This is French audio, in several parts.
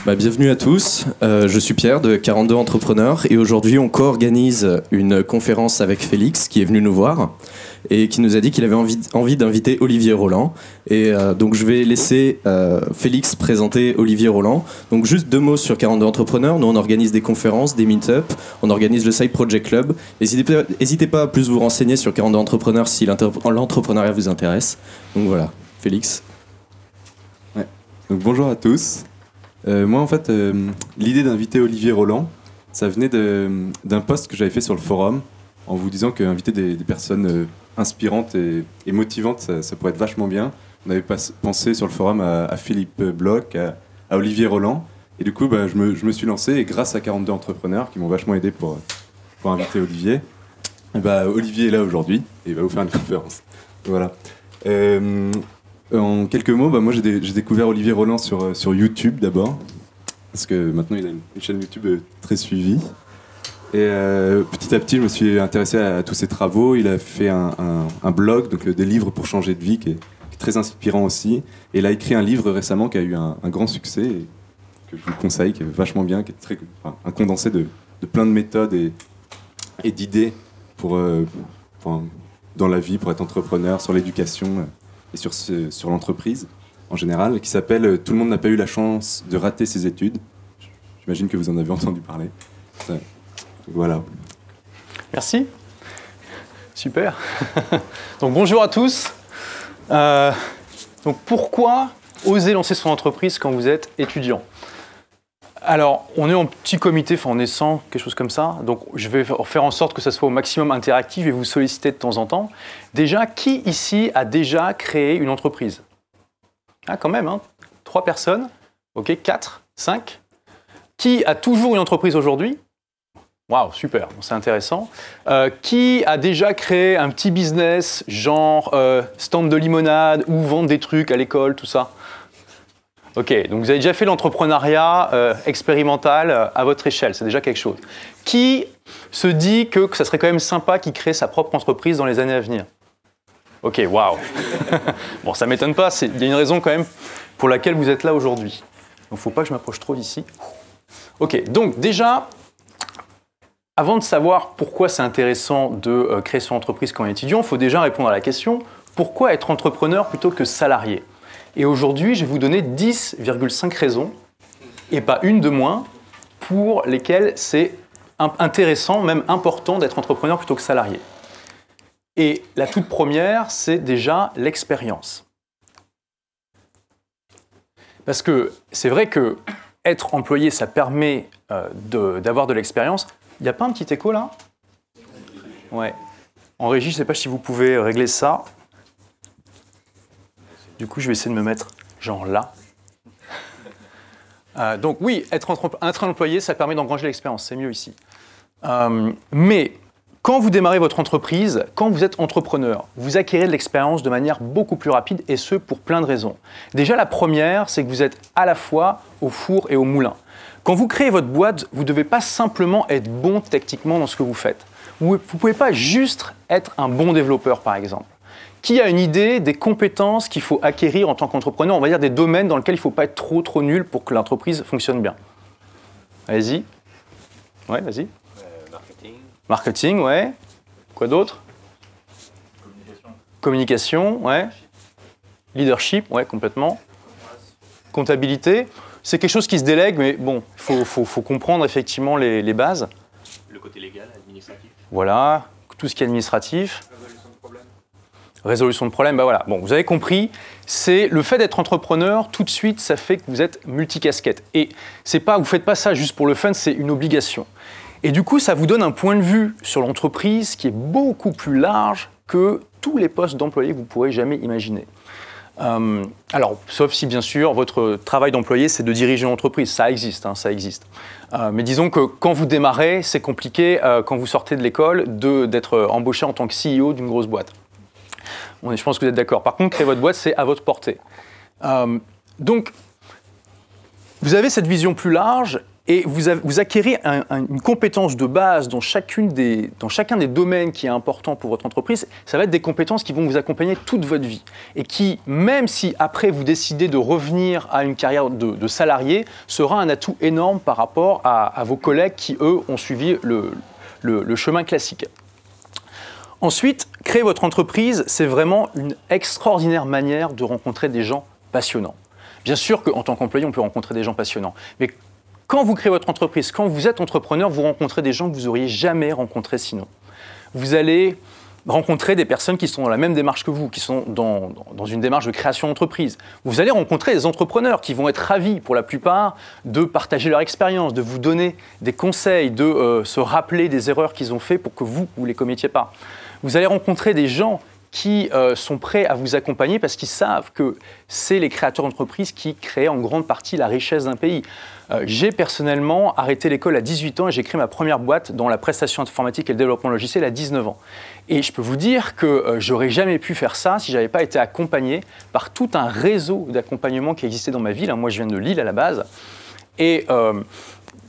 Bienvenue à tous, je suis Pierre de 42 Entrepreneurs et aujourd'hui on co-organise une conférence avec Félix qui est venu nous voir et qui nous a dit qu'il avait envie d'inviter Olivier Roland. Et donc je vais laisser Félix présenter Olivier Roland. Donc juste 2 mots sur 42 Entrepreneurs. Nous on organise des conférences, des meet-up, on organise le Side Project Club. N'hésitez pas à plus vous renseigner sur 42 Entrepreneurs si l'entrepreneuriat vous intéresse. Donc voilà, Félix. Ouais. Donc bonjour à tous. Moi en fait, l'idée d'inviter Olivier Roland, ça venait d'un post que j'avais fait sur le forum en vous disant qu'inviter des personnes inspirantes et motivantes, ça pourrait être vachement bien. On avait pensé sur le forum à Philippe Bloch, à Olivier Roland. Et du coup, je me suis lancé et grâce à 42 Entrepreneurs qui m'ont vachement aidé pour inviter Olivier, Olivier est là aujourd'hui et il va vous faire une conférence. Voilà. En quelques mots, moi j'ai découvert Olivier Roland sur YouTube d'abord, parce que maintenant il a une chaîne YouTube très suivie. Et petit à petit, je me suis intéressé à tous ses travaux. Il a fait un blog, donc des livres pour changer de vie, qui est très inspirant aussi. Et il a écrit un livre récemment qui a eu un grand succès, et que je vous conseille, qui est vachement bien, qui est un condensé de plein de méthodes et d'idées dans la vie, pour être entrepreneur, sur l'éducation et sur l'entreprise en général, qui s'appelle « Tout le monde n'a pas eu la chance de rater ses études ». J'imagine que vous en avez entendu parler. Voilà. Merci. Super. Donc bonjour à tous. Donc pourquoi oser lancer son entreprise quand vous êtes étudiant? Alors, on est en petit comité, on est 100, quelque chose comme ça. Donc, je vais faire en sorte que ça soit au maximum interactif et vous solliciter de temps en temps. Déjà, qui ici a déjà créé une entreprise? Ah, quand même, 3 personnes. OK, 4, 5. Qui a toujours une entreprise aujourd'hui? Waouh, super, c'est intéressant. Qui a déjà créé un petit business, genre stand de limonade ou vendre des trucs à l'école, tout ça? Ok, donc vous avez déjà fait l'entrepreneuriat expérimental à votre échelle, c'est déjà quelque chose. Qui se dit que ça serait quand même sympa qu'il crée sa propre entreprise dans les années à venir? Ok, waouh. Bon, ça ne m'étonne pas, il y a une raison quand même pour laquelle vous êtes là aujourd'hui. Donc il ne faut pas que je m'approche trop d'ici. Ok, donc déjà, avant de savoir pourquoi c'est intéressant de créer son entreprise quand on est étudiant, il faut déjà répondre à la question, pourquoi être entrepreneur plutôt que salarié? Et aujourd'hui, je vais vous donner 10,5 raisons, et pas une de moins, pour lesquelles c'est intéressant, même important, d'être entrepreneur plutôt que salarié. Et la toute première, c'est déjà l'expérience. Parce que c'est vrai que être employé, ça permet d'avoir de l'expérience. Il n'y a pas un petit écho là? Ouais. En régie, je ne sais pas si vous pouvez régler ça. Du coup, je vais essayer de me mettre genre là. Donc oui, être employé, ça permet d'engranger l'expérience. C'est mieux ici. Mais quand vous démarrez votre entreprise, quand vous êtes entrepreneur, vous acquérez de l'expérience de manière beaucoup plus rapide, et ce, pour plein de raisons. Déjà, la première, c'est que vous êtes à la fois au four et au moulin. Quand vous créez votre boîte, vous ne devez pas simplement être bon techniquement dans ce que vous faites. Vous ne pouvez pas juste être un bon développeur, par exemple. Qui a une idée des compétences qu'il faut acquérir en tant qu'entrepreneur, on va dire des domaines dans lesquels il ne faut pas être trop nul pour que l'entreprise fonctionne bien? Allez-y. Ouais, vas-y. Marketing. Marketing, ouais. Quoi d'autre? Communication, ouais. Leadership, ouais, complètement. Comptabilité, c'est quelque chose qui se délègue, mais bon, il faut comprendre effectivement les bases. Le côté légal, administratif. Voilà, tout ce qui est administratif. Résolution de problème, voilà. Bon, vous avez compris, c'est le fait d'être entrepreneur, tout de suite, ça fait que vous êtes multicasquette. Et vous ne faites pas ça juste pour le fun, c'est une obligation. Et du coup, ça vous donne un point de vue sur l'entreprise qui est beaucoup plus large que tous les postes d'employés que vous pourrez jamais imaginer. Alors, sauf si, bien sûr, votre travail d'employé, c'est de diriger une entreprise. Ça existe, ça existe. Mais disons que quand vous démarrez, c'est compliqué, quand vous sortez de l'école, d'être embauché en tant que CEO d'une grosse boîte. Je pense que vous êtes d'accord. Par contre, créer votre boîte, c'est à votre portée. Donc, vous avez cette vision plus large Et vous acquérez une compétence de base dans chacun des domaines qui est important pour votre entreprise. Ça va être des compétences qui vont vous accompagner toute votre vie. Et qui, même si après vous décidez de revenir à une carrière de salarié, sera un atout énorme par rapport à vos collègues qui, eux, ont suivi le chemin classique. Ensuite, créer votre entreprise, c'est vraiment une extraordinaire manière de rencontrer des gens passionnants. Bien sûr qu'en tant qu'employé, on peut rencontrer des gens passionnants. Mais quand vous créez votre entreprise, quand vous êtes entrepreneur, vous rencontrez des gens que vous n'auriez jamais rencontrés sinon. Vous allez rencontrer des personnes qui sont dans la même démarche que vous, qui sont dans une démarche de création d'entreprise. Vous allez rencontrer des entrepreneurs qui vont être ravis, pour la plupart, de partager leur expérience, de vous donner des conseils, de se rappeler des erreurs qu'ils ont faites pour que vous ne les commettiez pas. Vous allez rencontrer des gens qui sont prêts à vous accompagner parce qu'ils savent que c'est les créateurs d'entreprises qui créent en grande partie la richesse d'un pays. J'ai personnellement arrêté l'école à 18 ans et j'ai créé ma première boîte dans la prestation informatique et le développement logiciel à 19 ans. Et je peux vous dire que j'aurais jamais pu faire ça si je n'avais pas été accompagné par tout un réseau d'accompagnement qui existait dans ma ville. Moi, je viens de Lille à la base. Et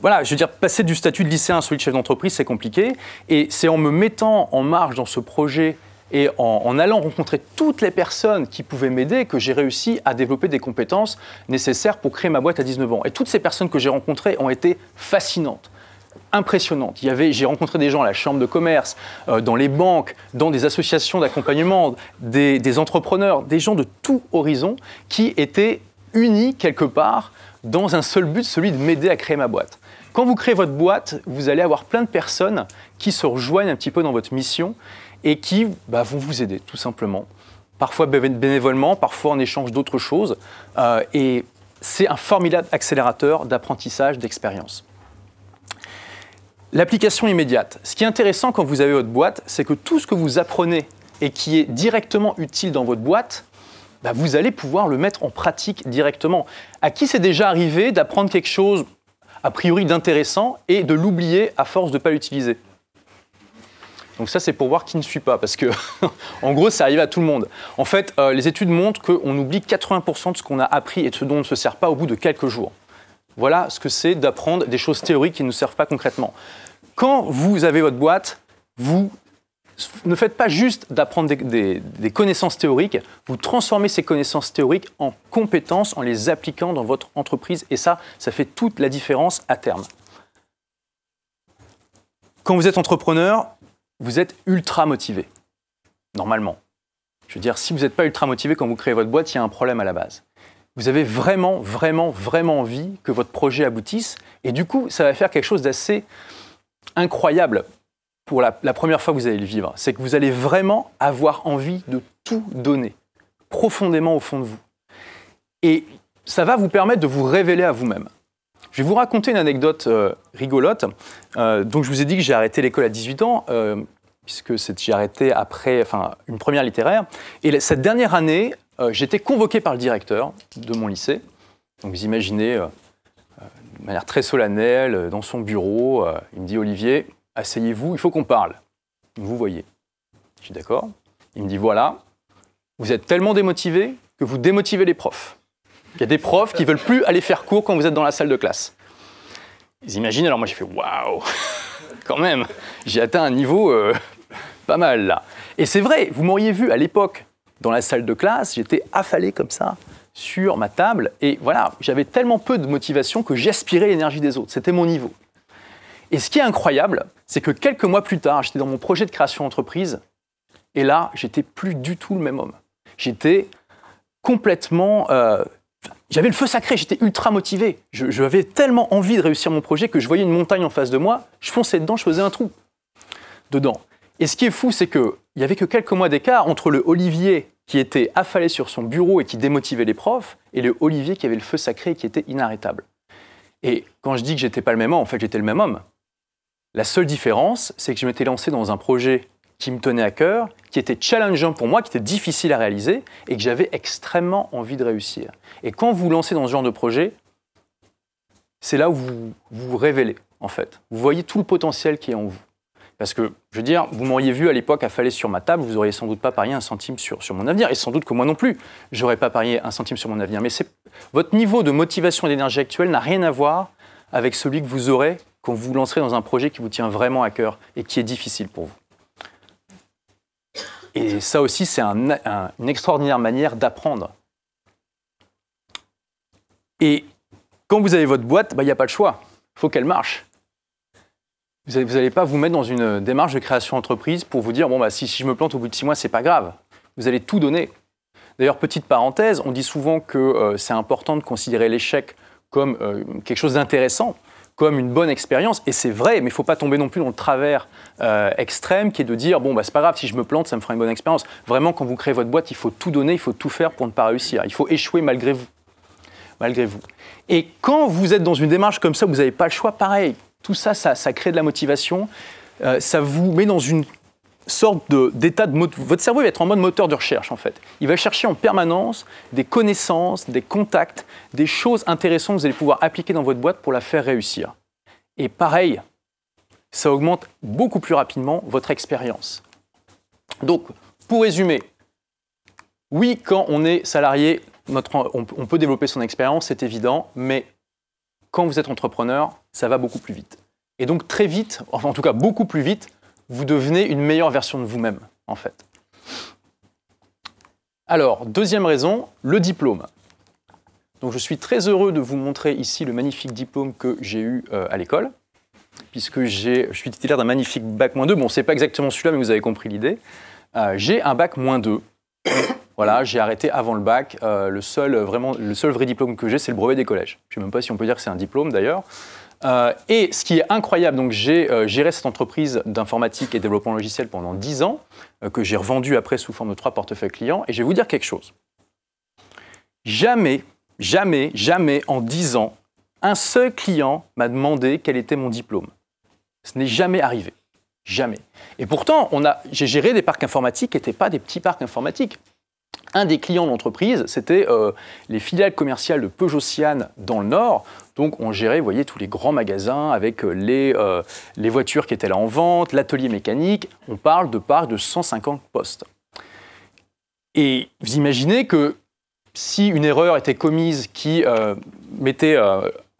voilà, je veux dire, passer du statut de lycéen à celui de chef d'entreprise, c'est compliqué. Et c'est en me mettant en marche dans ce projet et en allant rencontrer toutes les personnes qui pouvaient m'aider que j'ai réussi à développer des compétences nécessaires pour créer ma boîte à 19 ans. Et toutes ces personnes que j'ai rencontrées ont été fascinantes, impressionnantes. J'ai rencontré des gens à la chambre de commerce, dans les banques, dans des associations d'accompagnement, des entrepreneurs, des gens de tout horizon qui étaient unis quelque part dans un seul but, celui de m'aider à créer ma boîte. Quand vous créez votre boîte, vous allez avoir plein de personnes qui se rejoignent un petit peu dans votre mission et qui vont vous aider, tout simplement. Parfois bénévolement, parfois en échange d'autres choses. Et c'est un formidable accélérateur d'apprentissage, d'expérience. L'application immédiate. Ce qui est intéressant quand vous avez votre boîte, c'est que tout ce que vous apprenez et qui est directement utile dans votre boîte, vous allez pouvoir le mettre en pratique directement. À qui c'est déjà arrivé d'apprendre quelque chose a priori d'intéressant et de l'oublier à force de ne pas l'utiliser? Donc ça, c'est pour voir qui ne suit pas, parce que, en gros, ça arrive à tout le monde. En fait, les études montrent qu'on oublie 80% de ce qu'on a appris et de ce dont on ne se sert pas au bout de quelques jours. Voilà ce que c'est d'apprendre des choses théoriques qui ne servent pas concrètement. Quand vous avez votre boîte, vous ne faites pas juste d'apprendre des connaissances théoriques, vous transformez ces connaissances théoriques en compétences en les appliquant dans votre entreprise. Et ça fait toute la différence à terme. Quand vous êtes entrepreneur, vous êtes ultra motivé, normalement. Je veux dire, si vous n'êtes pas ultra motivé quand vous créez votre boîte, il y a un problème à la base. Vous avez vraiment, vraiment, vraiment envie que votre projet aboutisse. Et du coup, ça va faire quelque chose d'assez incroyable pour la première fois que vous allez le vivre. C'est que vous allez vraiment avoir envie de tout donner, profondément au fond de vous. Et ça va vous permettre de vous révéler à vous-même. Je vais vous raconter une anecdote rigolote. Donc, je vous ai dit que j'ai arrêté l'école à 18 ans, puisque j'ai arrêté après une première littéraire. Et cette dernière année, j'étais convoqué par le directeur de mon lycée. Donc, vous imaginez, de manière très solennelle, dans son bureau, il me dit « Olivier, asseyez-vous, il faut qu'on parle. » Vous voyez. Je suis d'accord. Il me dit « Voilà, vous êtes tellement démotivé que vous démotivez les profs. » Il y a des profs qui ne veulent plus aller faire cours quand vous êtes dans la salle de classe. Ils imaginent, alors moi j'ai fait « Waouh, quand même, j'ai atteint un niveau pas mal là. » Et c'est vrai, vous m'auriez vu à l'époque dans la salle de classe, j'étais affalé comme ça sur ma table. Et voilà, j'avais tellement peu de motivation que j'aspirais l'énergie des autres. C'était mon niveau. Et ce qui est incroyable, c'est que quelques mois plus tard, j'étais dans mon projet de création d'entreprise. Et là, j'étais plus du tout le même homme. J'étais complètement... J'avais le feu sacré, j'étais ultra motivé. J'avais tellement envie de réussir mon projet que je voyais une montagne en face de moi, je fonçais dedans, je faisais un trou dedans. Et ce qui est fou, c'est qu'il n'y avait que quelques mois d'écart entre le Olivier qui était affalé sur son bureau et qui démotivait les profs, et le Olivier qui avait le feu sacré et qui était inarrêtable. Et quand je dis que j'étais pas le même homme, en fait j'étais le même homme. La seule différence, c'est que je m'étais lancé dans un projet qui me tenait à cœur, qui était challengeant pour moi, qui était difficile à réaliser et que j'avais extrêmement envie de réussir. Et quand vous vous lancez dans ce genre de projet, c'est là où vous vous révélez, en fait. Vous voyez tout le potentiel qui est en vous. Parce que, je veux dire, vous m'auriez vu à l'époque affaler sur ma table, vous n'auriez sans doute pas parié un centime sur mon avenir. Et sans doute que moi non plus, je n'aurais pas parié un centime sur mon avenir. Mais votre niveau de motivation et d'énergie actuelle n'a rien à voir avec celui que vous aurez quand vous vous lancerez dans un projet qui vous tient vraiment à cœur et qui est difficile pour vous. Et ça aussi, c'est une extraordinaire manière d'apprendre. Et quand vous avez votre boîte, il n'y a pas de choix. Il faut qu'elle marche. Vous n'allez pas vous mettre dans une démarche de création d'entreprise pour vous dire, bon, bah, si je me plante au bout de 6 mois, ce n'est pas grave. Vous allez tout donner. D'ailleurs, petite parenthèse, on dit souvent que c'est important de considérer l'échec comme quelque chose d'intéressant, comme une bonne expérience. Et c'est vrai, mais il ne faut pas tomber non plus dans le travers extrême qui est de dire, bon, bah, c'est pas grave, si je me plante, ça me fera une bonne expérience. Vraiment, quand vous créez votre boîte, il faut tout donner, il faut tout faire pour ne pas réussir. Il faut échouer malgré vous. Malgré vous. Et quand vous êtes dans une démarche comme ça, vous n'avez pas le choix, pareil. Tout ça, ça crée de la motivation. Ça vous met dans une sorte d'état de... Votre cerveau va être en mode moteur de recherche, en fait. Il va chercher en permanence des connaissances, des contacts, des choses intéressantes que vous allez pouvoir appliquer dans votre boîte pour la faire réussir. Et pareil, ça augmente beaucoup plus rapidement votre expérience. Donc, pour résumer, oui, quand on est salarié, on peut développer son expérience, c'est évident, mais quand vous êtes entrepreneur, ça va beaucoup plus vite. Et donc très vite, enfin en tout cas beaucoup plus vite, vous devenez une meilleure version de vous-même, en fait. Alors, deuxième raison, le diplôme. Donc je suis très heureux de vous montrer ici le magnifique diplôme que j'ai eu à l'école, puisque je suis titulaire d'un magnifique bac-2. Bon, c'est pas exactement celui-là, mais vous avez compris l'idée. J'ai un bac-2. Voilà, j'ai arrêté avant le bac. Le seul vrai diplôme que j'ai, c'est le brevet des collèges. Je ne sais même pas si on peut dire que c'est un diplôme d'ailleurs. Et ce qui est incroyable, donc j'ai géré cette entreprise d'informatique et développement logiciel pendant 10 ans, que j'ai revendue après sous forme de 3 portefeuilles clients. Et je vais vous dire quelque chose. Jamais en 10 ans, un seul client m'a demandé quel était mon diplôme. Ce n'est jamais arrivé. Jamais. Et pourtant, j'ai géré des parcs informatiques qui n'étaient pas des petits parcs informatiques. Un des clients de l'entreprise, c'était les filiales commerciales de Peugeot-Cian dans le Nord. Donc, on gérait, vous voyez, tous les grands magasins avec les voitures qui étaient là en vente, l'atelier mécanique. On parle de parcs de 150 postes. Et vous imaginez que si une erreur était commise qui mettait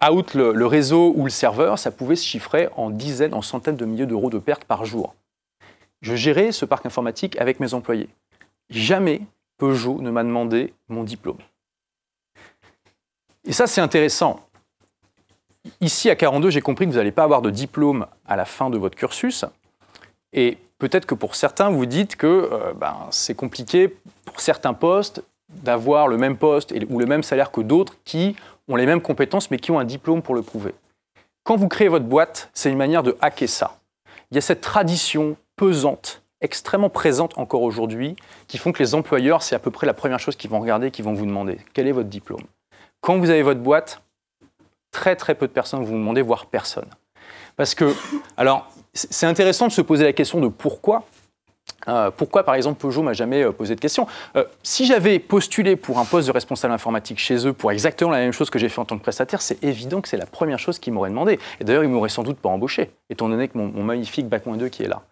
out le réseau ou le serveur, ça pouvait se chiffrer en dizaines, en centaines de milliers d'euros de pertes par jour. Je gérais ce parc informatique avec mes employés. Jamais Peugeot ne m'a demandé mon diplôme. Et ça, c'est intéressant. Ici, à 42, j'ai compris que vous n'allez pas avoir de diplôme à la fin de votre cursus. Et peut-être que pour certains, vous dites que c'est compliqué pour certains postes d'avoir le même poste ou le même salaire que d'autres qui ont les mêmes compétences mais qui ont un diplôme pour le prouver. Quand vous créez votre boîte, c'est une manière de hacker ça. Il y a cette tradition pesante, extrêmement présente encore aujourd'hui, qui font que les employeurs, c'est à peu près la première chose qu'ils vont regarder, qu'ils vont vous demander. Quel est votre diplôme? Quand vous avez votre boîte, très très peu de personnes vont vous demander, voire personne. Parce que, alors, c'est intéressant de se poser la question de pourquoi. Pourquoi, par exemple, Peugeot m'a jamais posé de question. Si j'avais postulé pour un poste de responsable informatique chez eux pour exactement la même chose que j'ai fait en tant que prestataire, c'est évident que c'est la première chose qu'ils m'auraient demandé. Et d'ailleurs, ils ne m'auraient sans doute pas embauché, étant donné que mon magnifique bac-2 qui est là.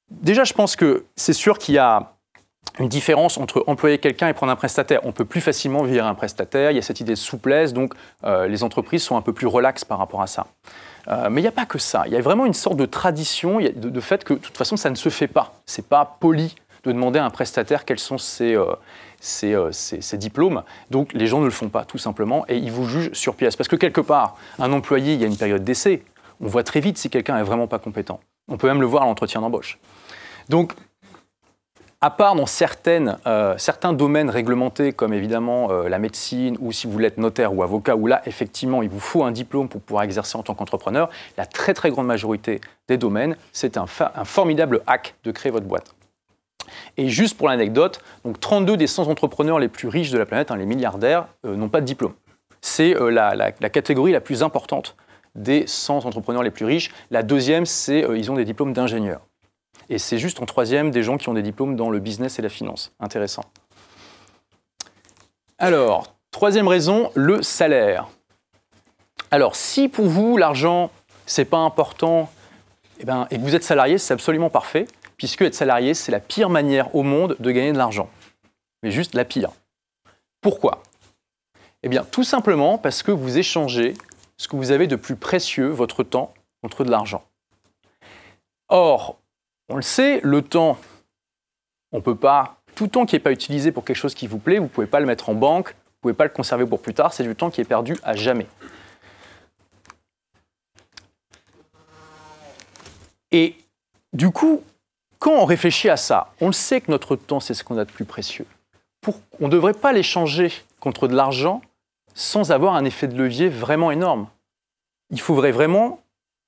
Déjà, je pense que c'est sûr qu'il y a une différence entre employer quelqu'un et prendre un prestataire. On peut plus facilement virer un prestataire, il y a cette idée de souplesse, donc les entreprises sont un peu plus relaxes par rapport à ça. Mais il n'y a pas que ça. Il y a vraiment une sorte de tradition de fait que, de toute façon, ça ne se fait pas. Ce n'est pas poli de demander à un prestataire quels sont ses diplômes. Donc, les gens ne le font pas, tout simplement, et ils vous jugent sur pièce. Parce que, quelque part, un employé, il y a une période d'essai. On voit très vite si quelqu'un n'est vraiment pas compétent. On peut même le voir à l'entretien d'embauche. Donc, à part dans certains domaines réglementés, comme évidemment la médecine, ou si vous voulez être notaire ou avocat, où là, effectivement, il vous faut un diplôme pour pouvoir exercer en tant qu'entrepreneur, la très très grande majorité des domaines, c'est un formidable hack de créer votre boîte. Et juste pour l'anecdote, donc 32 des 100 entrepreneurs les plus riches de la planète, les milliardaires, n'ont pas de diplôme. C'est la catégorie la plus importante des 100 entrepreneurs les plus riches. La deuxième, c'est ils ont des diplômes d'ingénieurs. Et c'est juste en troisième des gens qui ont des diplômes dans le business et la finance. Intéressant. Alors, troisième raison, le salaire. Alors, si pour vous, l'argent, c'est pas important, et que vous êtes salarié, c'est absolument parfait, puisque être salarié, c'est la pire manière au monde de gagner de l'argent. Mais juste la pire. Pourquoi? Eh bien, tout simplement parce que vous échangez ce que vous avez de plus précieux, votre temps, contre de l'argent. Or, on le sait, le temps, on peut pas, tout temps qui n'est pas utilisé pour quelque chose qui vous plaît, vous ne pouvez pas le mettre en banque, vous ne pouvez pas le conserver pour plus tard, c'est du temps qui est perdu à jamais. Et du coup, quand on réfléchit à ça, on le sait que notre temps, c'est ce qu'on a de plus précieux. On ne devrait pas l'échanger contre de l'argent sans avoir un effet de levier vraiment énorme. Il faudrait vraiment,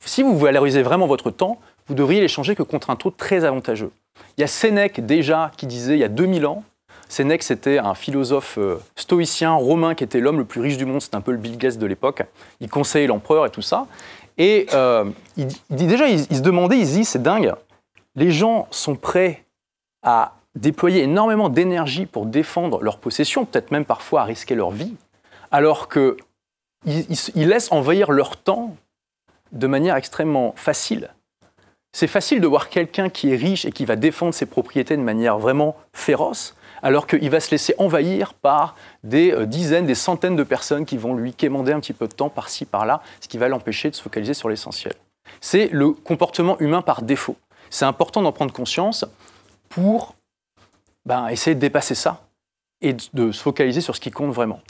si vous valorisez vraiment votre temps, vous devriez l'échanger que contre un taux très avantageux. Il y a Sénèque déjà qui disait, il y a 2000 ans, Sénèque c'était un philosophe stoïcien romain qui était l'homme le plus riche du monde, c'était un peu le Bill Gates de l'époque, il conseillait l'empereur et tout ça, et il se demandait, il se dit, c'est dingue, les gens sont prêts à déployer énormément d'énergie pour défendre leur possession, peut-être même parfois à risquer leur vie, alors qu'ils laissent envahir leur temps de manière extrêmement facile. C'est facile de voir quelqu'un qui est riche et qui va défendre ses propriétés de manière vraiment féroce, alors qu'il va se laisser envahir par des dizaines, des centaines de personnes qui vont lui quémander un petit peu de temps par-ci, par-là, ce qui va l'empêcher de se focaliser sur l'essentiel. C'est le comportement humain par défaut. C'est important d'en prendre conscience pour essayer de dépasser ça et de se focaliser sur ce qui compte vraiment.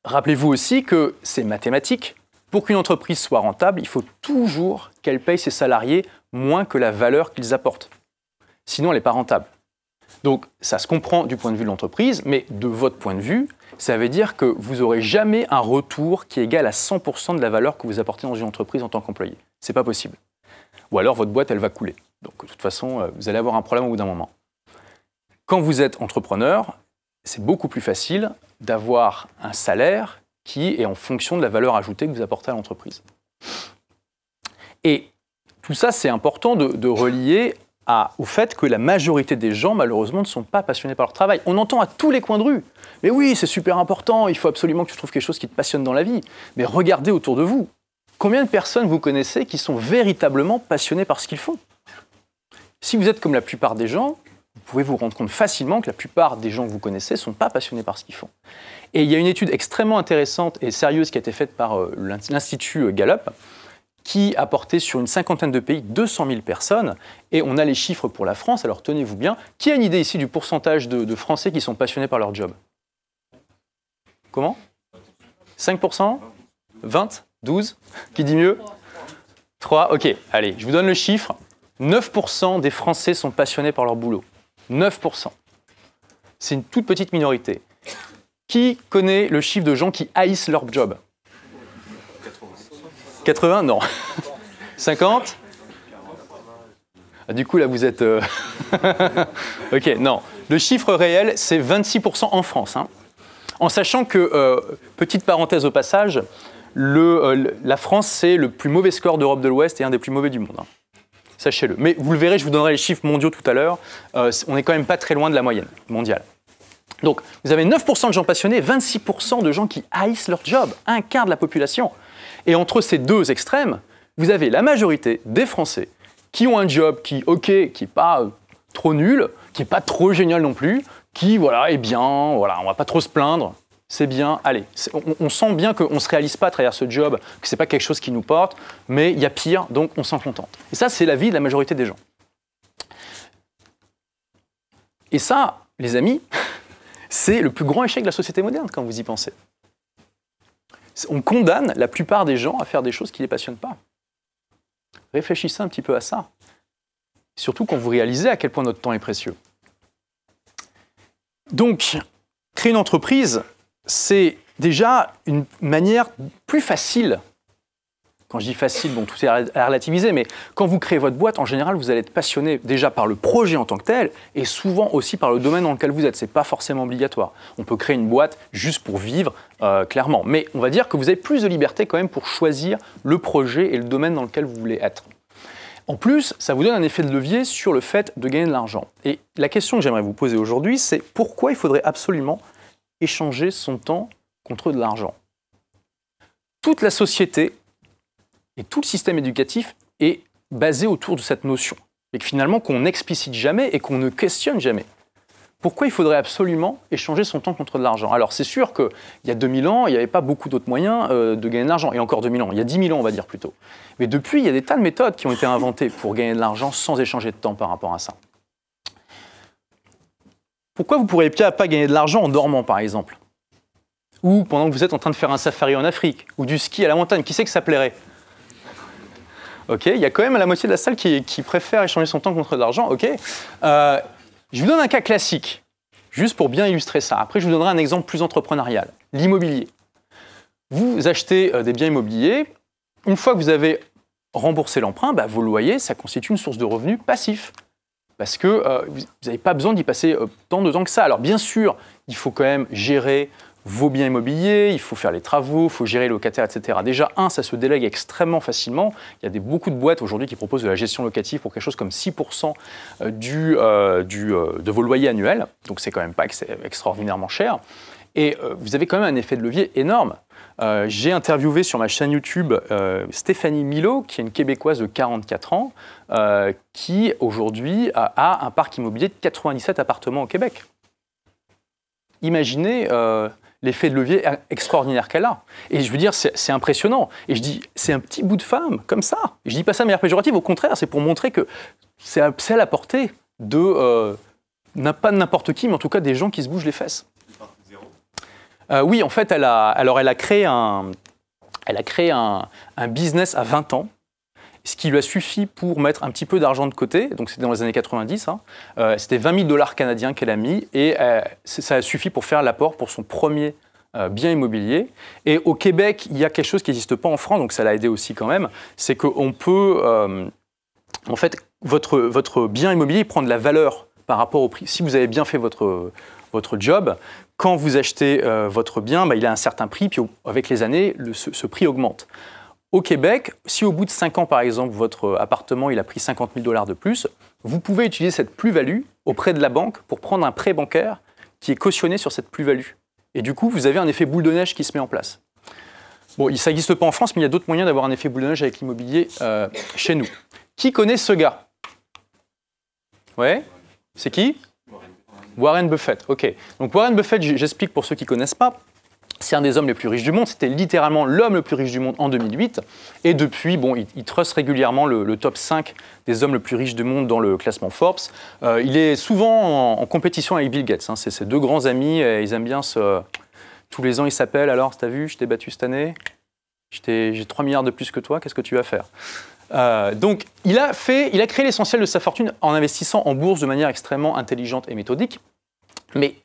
Rappelez-vous aussi que c'est mathématique. Pour qu'une entreprise soit rentable, il faut toujours qu'elle paye ses salariés moins que la valeur qu'ils apportent. Sinon, elle n'est pas rentable. Donc, ça se comprend du point de vue de l'entreprise, mais de votre point de vue, ça veut dire que vous n'aurez jamais un retour qui est égal à 100% de la valeur que vous apportez dans une entreprise en tant qu'employé. Ce n'est pas possible. Ou alors, votre boîte, elle va couler. Donc, de toute façon, vous allez avoir un problème au bout d'un moment. Quand vous êtes entrepreneur, c'est beaucoup plus facile d'avoir un salaire qui est en fonction de la valeur ajoutée que vous apportez à l'entreprise. Et tout ça, c'est important de relier au fait que la majorité des gens, malheureusement, ne sont pas passionnés par leur travail. On entend à tous les coins de rue. Mais oui, c'est super important, il faut absolument que tu trouves quelque chose qui te passionne dans la vie. Mais regardez autour de vous. Combien de personnes vous connaissez qui sont véritablement passionnées par ce qu'ils font? Si vous êtes comme la plupart des gens, vous pouvez vous rendre compte facilement que la plupart des gens que vous connaissez ne sont pas passionnés par ce qu'ils font. Et il y a une étude extrêmement intéressante et sérieuse qui a été faite par l'Institut Gallup, qui a porté sur une cinquantaine de pays 200 000 personnes. Et on a les chiffres pour la France, alors tenez-vous bien. Qui a une idée ici du pourcentage de Français qui sont passionnés par leur job? Comment? 5%? 20? 12? Qui dit mieux? 3? Ok, allez, je vous donne le chiffre. 9% des Français sont passionnés par leur boulot. 9%. C'est une toute petite minorité. Qui connaît le chiffre de gens qui haïssent leur job? 80? Non. 50? Du coup, là, vous êtes... Ok, non. Le chiffre réel, c'est 26% en France. Hein. En sachant que, petite parenthèse au passage, la France, c'est le plus mauvais score d'Europe de l'Ouest et un des plus mauvais du monde. Hein. Sachez-le. Mais vous le verrez, je vous donnerai les chiffres mondiaux tout à l'heure. On n'est quand même pas très loin de la moyenne mondiale. Donc, vous avez 9% de gens passionnés, 26% de gens qui haïssent leur job, un quart de la population. Et entre ces deux extrêmes, vous avez la majorité des Français qui ont un job qui n'est pas trop nul, qui n'est pas trop génial non plus, qui est bien, on ne va pas trop se plaindre, c'est bien, allez. On sent bien qu'on ne se réalise pas à travers ce job, que ce n'est pas quelque chose qui nous porte, mais il y a pire, donc on s'en contente. Et ça, c'est la vie de la majorité des gens. Et ça, les amis, c'est le plus grand échec de la société moderne quand vous y pensez. On condamne la plupart des gens à faire des choses qui ne les passionnent pas. Réfléchissez un petit peu à ça. Surtout quand vous réalisez à quel point notre temps est précieux. Donc, créer une entreprise, c'est déjà une manière plus facile. Quand je dis facile, bon, tout est à relativiser, mais quand vous créez votre boîte, en général, vous allez être passionné déjà par le projet en tant que tel, et souvent aussi par le domaine dans lequel vous êtes. Ce n'est pas forcément obligatoire. On peut créer une boîte juste pour vivre, clairement. Mais on va dire que vous avez plus de liberté quand même pour choisir le projet et le domaine dans lequel vous voulez être. En plus, ça vous donne un effet de levier sur le fait de gagner de l'argent. Et la question que j'aimerais vous poser aujourd'hui, c'est pourquoi il faudrait absolument échanger son temps contre de l'argent? Toute la société et tout le système éducatif est basé autour de cette notion. Et que finalement, qu'on n'explicite jamais et qu'on ne questionne jamais. pourquoi il faudrait absolument échanger son temps contre de l'argent? Alors c'est sûr qu'il y a 2000 ans, il n'y avait pas beaucoup d'autres moyens de gagner de l'argent. Et encore 2000 ans, il y a 10 000 ans on va dire plutôt. Mais depuis, il y a des tas de méthodes qui ont été inventées pour gagner de l'argent sans échanger de temps par rapport à ça. Pourquoi vous ne pourriez pas gagner de l'argent en dormant par exemple? Ou pendant que vous êtes en train de faire un safari en Afrique, ou du ski à la montagne, qui sait que ça plairait? Ok, il y a quand même la moitié de la salle qui préfère échanger son temps contre de l'argent. Ok. Je vous donne un cas classique, juste pour bien illustrer ça. Après, je vous donnerai un exemple plus entrepreneurial. L'immobilier. Vous achetez des biens immobiliers. Une fois que vous avez remboursé l'emprunt, vos loyers, ça constitue une source de revenus passif. Parce que vous n'avez pas besoin d'y passer tant de temps que ça. Alors bien sûr, il faut quand même gérer vos biens immobiliers, il faut faire les travaux, il faut gérer les locataires, etc. Déjà, ça se délègue extrêmement facilement. Il y a beaucoup de boîtes aujourd'hui qui proposent de la gestion locative pour quelque chose comme 6% de vos loyers annuels. Donc, c'est quand même pas extraordinairement cher. Et vous avez quand même un effet de levier énorme. J'ai interviewé sur ma chaîne YouTube Stéphanie Milot, qui est une Québécoise de 44 ans, qui aujourd'hui a un parc immobilier de 97 appartements au Québec. Imaginez l'effet de levier extraordinaire qu'elle a. Et je veux dire, c'est impressionnant. Et je dis, c'est un petit bout de femme, comme ça. Et je dis pas ça de manière péjorative, au contraire, c'est pour montrer que c'est à la portée de, pas de n'importe qui, mais en tout cas des gens qui se bougent les fesses. Oui, en fait, elle a créé un business à 20 ans, ce qui lui a suffi pour mettre un petit peu d'argent de côté, donc c'était dans les années 90, c'était 20 000 $ canadiens qu'elle a mis, et ça a suffi pour faire l'apport pour son premier bien immobilier. Et au Québec, il y a quelque chose qui n'existe pas en France, donc ça l'a aidé aussi quand même, c'est qu'on peut, en fait, votre bien immobilier prend de la valeur par rapport au prix. Si vous avez bien fait votre job, quand vous achetez votre bien, il a un certain prix, puis avec les années, ce prix augmente. Au Québec, si au bout de 5 ans, par exemple, votre appartement il a pris 50 000 $ de plus, vous pouvez utiliser cette plus-value auprès de la banque pour prendre un prêt bancaire qui est cautionné sur cette plus-value. Et du coup, vous avez un effet boule de neige qui se met en place. Bon, ça n'existe pas en France, mais il y a d'autres moyens d'avoir un effet boule de neige avec l'immobilier chez nous. Qui connaît ce gars? Ouais? C'est qui? Warren Buffett. Ok. Donc Warren Buffett, j'explique pour ceux qui ne connaissent pas. C'est un des hommes les plus riches du monde. C'était littéralement l'homme le plus riche du monde en 2008. Et depuis, il truste régulièrement le top 5 des hommes les plus riches du monde dans le classement Forbes. Il est souvent en compétition avec Bill Gates. C'est ses deux grands amis. Ils aiment bien tous les ans, ils s'appellent. Alors, t'as vu, je t'ai battu cette année. J'ai 3 milliards de plus que toi. Qu'est-ce que tu vas faire? Donc, il a créé l'essentiel de sa fortune en investissant en bourse de manière extrêmement intelligente et méthodique. Mais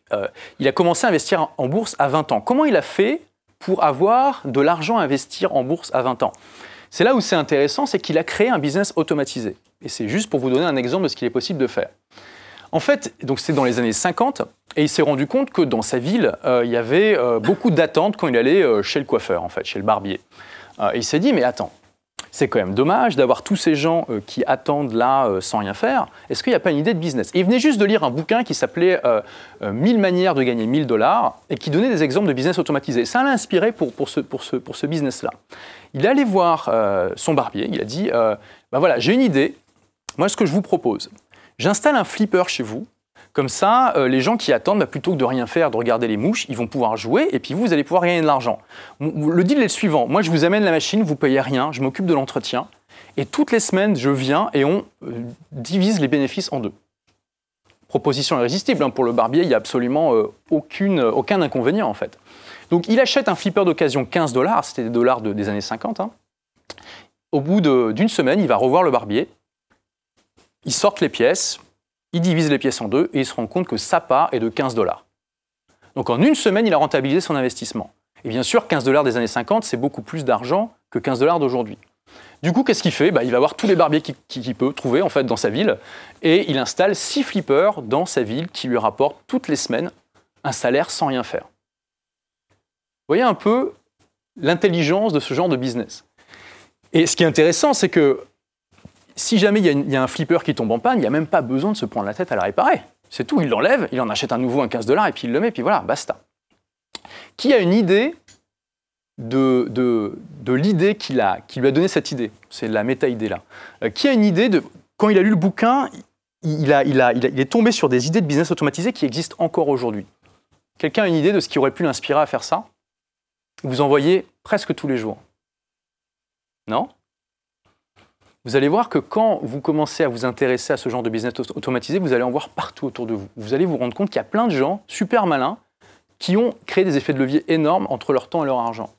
il a commencé à investir en bourse à 20 ans. Comment il a fait pour avoir de l'argent à investir en bourse à 20 ans? C'est là où c'est intéressant, c'est qu'il a créé un business automatisé. Et c'est juste pour vous donner un exemple de ce qu'il est possible de faire. En fait, donc c'est dans les années 50, et il s'est rendu compte que dans sa ville, il y avait beaucoup d'attentes quand il allait chez le coiffeur, en fait, chez le barbier. Et il s'est dit, mais attends, c'est quand même dommage d'avoir tous ces gens qui attendent là sans rien faire. Est-ce qu'il n'y a pas une idée de business? Et il venait juste de lire un bouquin qui s'appelait 1000 manières de gagner 1000 $ et qui donnait des exemples de business automatisé. Ça l'a inspiré pour ce business-là. Il est allé voir son barbier. Il a dit, voilà, j'ai une idée. Moi, ce que je vous propose, j'installe un flipper chez vous. Comme ça, les gens qui attendent, plutôt que de rien faire, de regarder les mouches, ils vont pouvoir jouer et puis vous allez pouvoir gagner de l'argent. Le deal est le suivant. Moi, je vous amène la machine, vous payez rien, je m'occupe de l'entretien. Et toutes les semaines, je viens et on divise les bénéfices en deux. Proposition irrésistible. Pour le barbier, il n'y a absolument aucun inconvénient, en fait. Donc, il achète un flipper d'occasion 15 $. C'était des dollars des années 50. Au bout d'une semaine, il va revoir le barbier. Ils sortent les pièces. Il divise les pièces en deux et il se rend compte que sa part est de 15 $. Donc en une semaine, il a rentabilisé son investissement. Et bien sûr, 15 $ des années 50, c'est beaucoup plus d'argent que 15 $ d'aujourd'hui. Du coup, qu'est-ce qu'il fait? Il va voir tous les barbiers qu'il peut trouver en fait, dans sa ville et il installe 6 flippers dans sa ville qui lui rapportent toutes les semaines un salaire sans rien faire. Vous voyez un peu l'intelligence de ce genre de business. Et ce qui est intéressant, c'est que si jamais il y a un flipper qui tombe en panne, il n'y a même pas besoin de se prendre la tête à le réparer. C'est tout, il l'enlève, il en achète un nouveau à 15 $ et puis il le met, puis voilà, basta. Qui a une idée de l'idée qui lui a donné cette idée? C'est la méta-idée là. Qui a une idée de... Quand il a lu le bouquin, il est tombé sur des idées de business automatisé qui existent encore aujourd'hui. Quelqu'un a une idée de ce qui aurait pu l'inspirer à faire ça? Vous en voyez presque tous les jours. Non? Vous allez voir que quand vous commencez à vous intéresser à ce genre de business automatisé, vous allez en voir partout autour de vous. Vous allez vous rendre compte qu'il y a plein de gens super malins qui ont créé des effets de levier énormes entre leur temps et leur argent.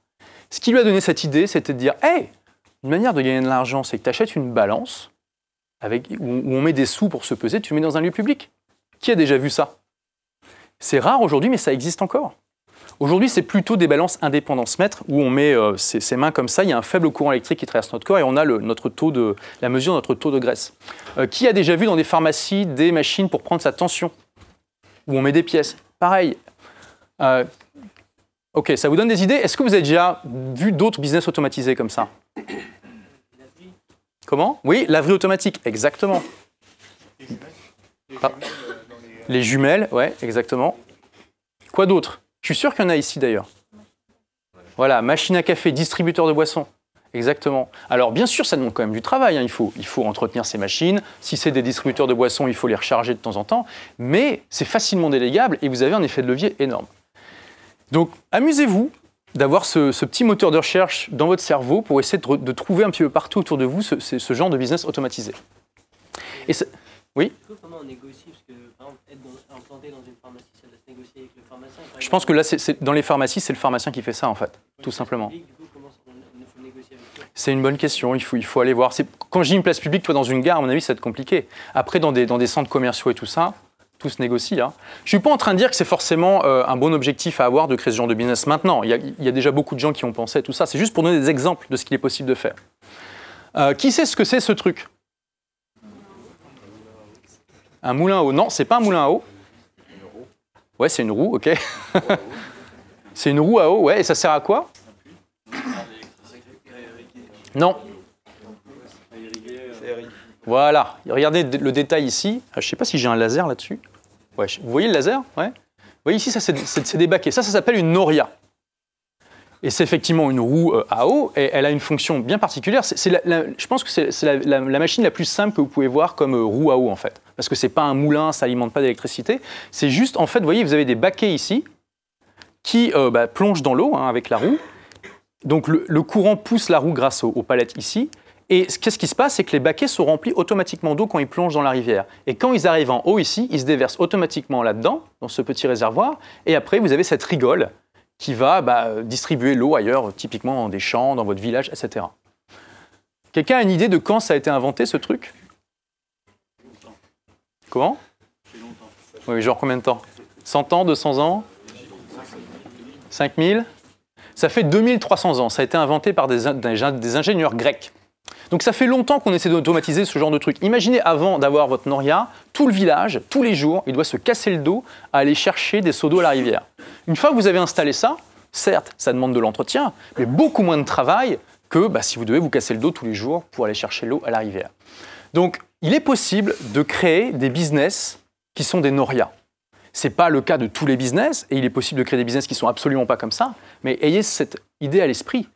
Ce qui lui a donné cette idée, c'était de dire « Hey, une manière de gagner de l'argent, c'est que tu achètes une balance où on met des sous pour se peser, tu le mets dans un lieu public. » Qui a déjà vu ça? C'est rare aujourd'hui, mais ça existe encore. Aujourd'hui, c'est plutôt des balances indépendance-mètre où on met ses mains comme ça, il y a un faible courant électrique qui traverse notre corps et on a la mesure de notre taux de graisse. Qui a déjà vu dans des pharmacies des machines pour prendre sa tension? Où on met des pièces? Pareil. Ok, ça vous donne des idées? Est-ce que vous avez déjà vu d'autres business automatisés comme ça? Comment? Oui, laverie automatique, exactement. Les jumelles, ouais, exactement. Quoi d'autre? Je suis sûr qu'il y en a ici d'ailleurs. Voilà, machine à café, distributeur de boissons. Exactement. Alors bien sûr, ça demande quand même du travail. Hein. Il faut entretenir ces machines. Si c'est des distributeurs de boissons, il faut les recharger de temps en temps. Mais c'est facilement délégable et vous avez un effet de levier énorme. Donc amusez-vous d'avoir ce petit moteur de recherche dans votre cerveau pour essayer de trouver un petit peu partout autour de vous ce genre de business automatisé. Et oui? Comment on négocie? Parce que, par exemple, être implanté dans une pharmacie, ça doit se négocier avec le pharmacien. Je pense que là, dans les pharmacies, c'est le pharmacien qui fait ça, en fait, tout simplement. Du coup, comment on faut négocier avec eux? C'est une bonne question, il faut aller voir. Quand je dis une place publique, toi, dans une gare, à mon avis, ça va être compliqué. Après, dans des centres commerciaux et tout ça, tout se négocie. Hein. Je ne suis pas en train de dire que c'est forcément un bon objectif à avoir de créer ce genre de business maintenant. Il y a déjà beaucoup de gens qui ont pensé à tout ça. C'est juste pour donner des exemples de ce qu'il est possible de faire. Qui sait ce que c'est, ce truc? Un moulin à eau? Non, c'est pas un moulin à eau. Ouais, c'est une roue, ok. C'est une roue à eau, ouais. Et ça sert à quoi? Non. Voilà. Regardez le détail ici. Je ne sais pas si j'ai un laser là-dessus. Ouais, vous voyez le laser? Ouais. Vous voyez ici, ça c'est des baquets. Ça s'appelle une noria. Et c'est effectivement une roue à eau, et elle a une fonction bien particulière. Je pense que c'est la machine la plus simple que vous pouvez voir comme roue à eau, en fait. Parce que ce n'est pas un moulin, ça n'alimente pas d'électricité. C'est juste, en fait, vous voyez, vous avez des baquets ici qui plongent dans l'eau hein, avec la roue. Donc le courant pousse la roue grâce aux palettes ici. Et qu'est-ce qui se passe? C'est que les baquets sont remplis automatiquement d'eau quand ils plongent dans la rivière. Et quand ils arrivent en haut ici, ils se déversent automatiquement là-dedans, dans ce petit réservoir. Et après, vous avez cette rigole qui va distribuer l'eau ailleurs, typiquement dans des champs, dans votre village, etc. Quelqu'un a une idée de quand ça a été inventé, ce truc? Comment? Oui, genre combien de temps? 100 ans, 200 ans? 5000? Ça fait 2300 ans. Ça a été inventé par des ingénieurs grecs. Donc ça fait longtemps qu'on essaie d'automatiser ce genre de truc. Imaginez avant d'avoir votre noria, tout le village, tous les jours, il doit se casser le dos à aller chercher des seaux d'eau à la rivière. Une fois que vous avez installé ça, certes, ça demande de l'entretien, mais beaucoup moins de travail que si vous devez vous casser le dos tous les jours pour aller chercher l'eau à la rivière. Donc il est possible de créer des business qui sont des norias. Ce n'est pas le cas de tous les business, et il est possible de créer des business qui ne sont absolument pas comme ça, mais ayez cette idée à l'esprit.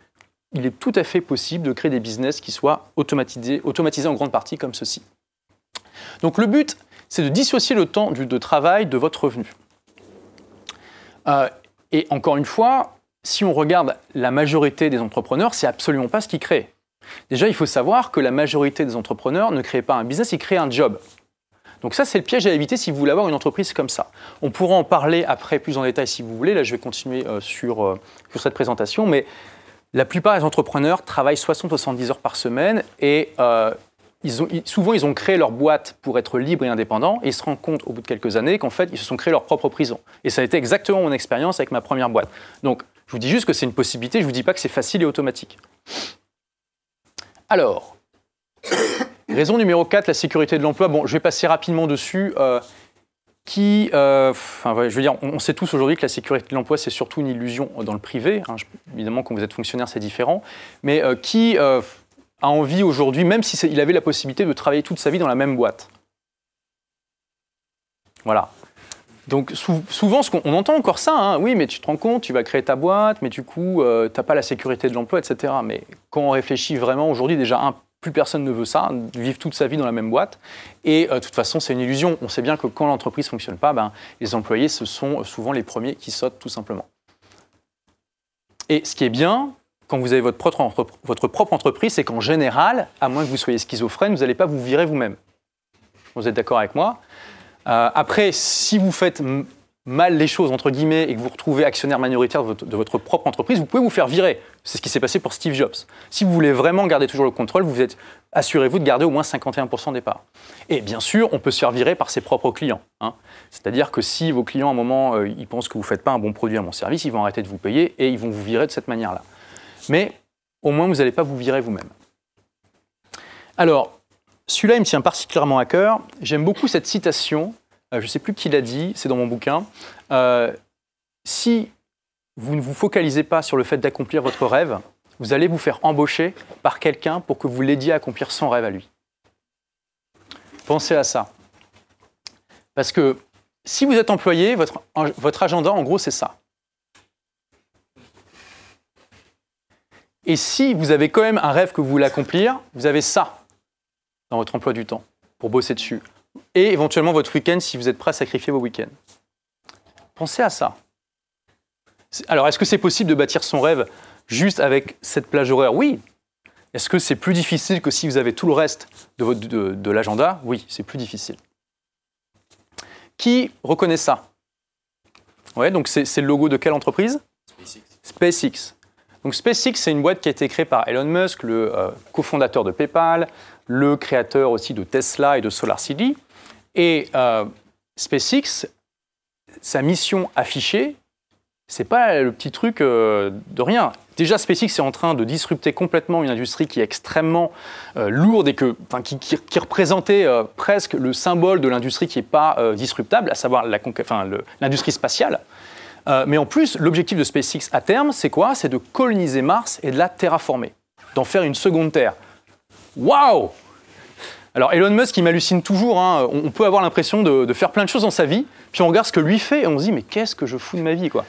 Il est tout à fait possible de créer des business qui soient automatisés en grande partie comme ceci. Donc le but, c'est de dissocier le temps de travail de votre revenu. Et encore une fois, si on regarde la majorité des entrepreneurs, c'est absolument pas ce qu'ils créent. Déjà, il faut savoir que la majorité des entrepreneurs ne créent pas un business, ils créent un job. Donc ça, c'est le piège à éviter si vous voulez avoir une entreprise comme ça. On pourra en parler après plus en détail si vous voulez. Là, je vais continuer sur cette présentation, mais la plupart des entrepreneurs travaillent 60-70 heures par semaine et souvent, ils ont créé leur boîte pour être libres et indépendants et ils se rendent compte au bout de quelques années qu'en fait, ils se sont créés leur propre prison. Et ça a été exactement mon expérience avec ma première boîte. Donc, je vous dis juste que c'est une possibilité, je ne vous dis pas que c'est facile et automatique. Alors, raison numéro 4, la sécurité de l'emploi. Bon, je vais passer rapidement dessus. Je veux dire, on sait tous aujourd'hui que la sécurité de l'emploi, c'est surtout une illusion dans le privé. Hein. Évidemment, quand vous êtes fonctionnaire, c'est différent. Mais qui a envie aujourd'hui, même s'il avait la possibilité de travailler toute sa vie dans la même boîte? Voilà. Donc souvent, on entend encore ça. Hein. Oui, mais tu te rends compte, tu vas créer ta boîte, mais du coup, tu n'as pas la sécurité de l'emploi, etc. Mais quand on réfléchit vraiment aujourd'hui, déjà, Plus personne ne veut ça, vivre toute sa vie dans la même boîte. Et de toute façon, c'est une illusion. On sait bien que quand l'entreprise ne fonctionne pas, les employés, ce sont souvent les premiers qui sautent, tout simplement. Et ce qui est bien, quand vous avez votre propre entreprise, c'est qu'en général, à moins que vous soyez schizophrène, vous n'allez pas vous virer vous-même. Vous êtes d'accord avec moi? Après, si vous faites mal les choses, entre guillemets, et que vous retrouvez actionnaire minoritaire de votre propre entreprise, vous pouvez vous faire virer. C'est ce qui s'est passé pour Steve Jobs. Si vous voulez vraiment garder toujours le contrôle, assurez-vous de garder au moins 51% des parts. Et bien sûr, on peut se faire virer par ses propres clients. C'est-à-dire que si vos clients, à un moment, ils pensent que vous ne faites pas un bon produit à mon service, ils vont arrêter de vous payer et ils vont vous virer de cette manière-là. Mais au moins, vous n'allez pas vous virer vous-même. Alors, celui-là, il me tient particulièrement à cœur. J'aime beaucoup cette citation. Je ne sais plus qui l'a dit, c'est dans mon bouquin. Si vous ne vous focalisez pas sur le fait d'accomplir votre rêve, vous allez vous faire embaucher par quelqu'un pour que vous l'aidiez à accomplir son rêve à lui. Pensez à ça. Parce que si vous êtes employé, votre agenda, en gros, c'est ça. Et si vous avez quand même un rêve que vous voulez accomplir, vous avez ça dans votre emploi du temps pour bosser dessus. Et éventuellement votre week-end si vous êtes prêt à sacrifier vos week-ends. Pensez à ça. Alors, est-ce que c'est possible de bâtir son rêve juste avec cette plage horaire? Oui. Est-ce que c'est plus difficile que si vous avez tout le reste de l'agenda? Oui, c'est plus difficile. Qui reconnaît ça? Ouais, donc c'est le logo de quelle entreprise? SpaceX. Donc SpaceX, c'est une boîte qui a été créée par Elon Musk, le cofondateur de PayPal, le créateur aussi de Tesla et de SolarCity. Et SpaceX, sa mission affichée, c'est pas le petit truc de rien. Déjà, SpaceX est en train de disrupter complètement une industrie qui est extrêmement lourde et qui représentait presque le symbole de l'industrie qui n'est pas disruptable, à savoir l'industrie spatiale. Mais en plus, l'objectif de SpaceX à terme, c'est quoi? C'est de coloniser Mars et de la terraformer, d'en faire une seconde Terre. Waouh! Alors Elon Musk, il m'hallucine toujours. On peut avoir l'impression de faire plein de choses dans sa vie, puis on regarde ce que lui fait et on se dit mais qu'est-ce que je fous de ma vie, quoi.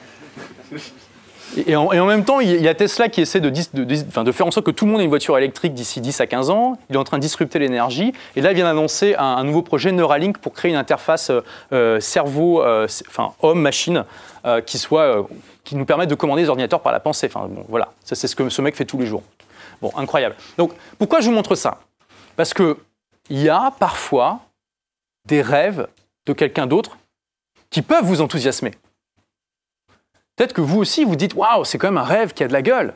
Et en même temps, il y a Tesla qui essaie de faire en sorte que tout le monde ait une voiture électrique d'ici 10 à 15 ans. Il est en train de disrupter l'énergie. Et là, il vient d'annoncer un nouveau projet Neuralink pour créer une interface homme-machine qui nous permette de commander des ordinateurs par la pensée. Voilà, ça, c'est ce que ce mec fait tous les jours. Bon, incroyable. Donc, pourquoi je vous montre ça? Parce qu'il y a parfois des rêves de quelqu'un d'autre qui peuvent vous enthousiasmer. Peut-être que vous aussi, vous dites « Waouh, c'est quand même un rêve qui a de la gueule.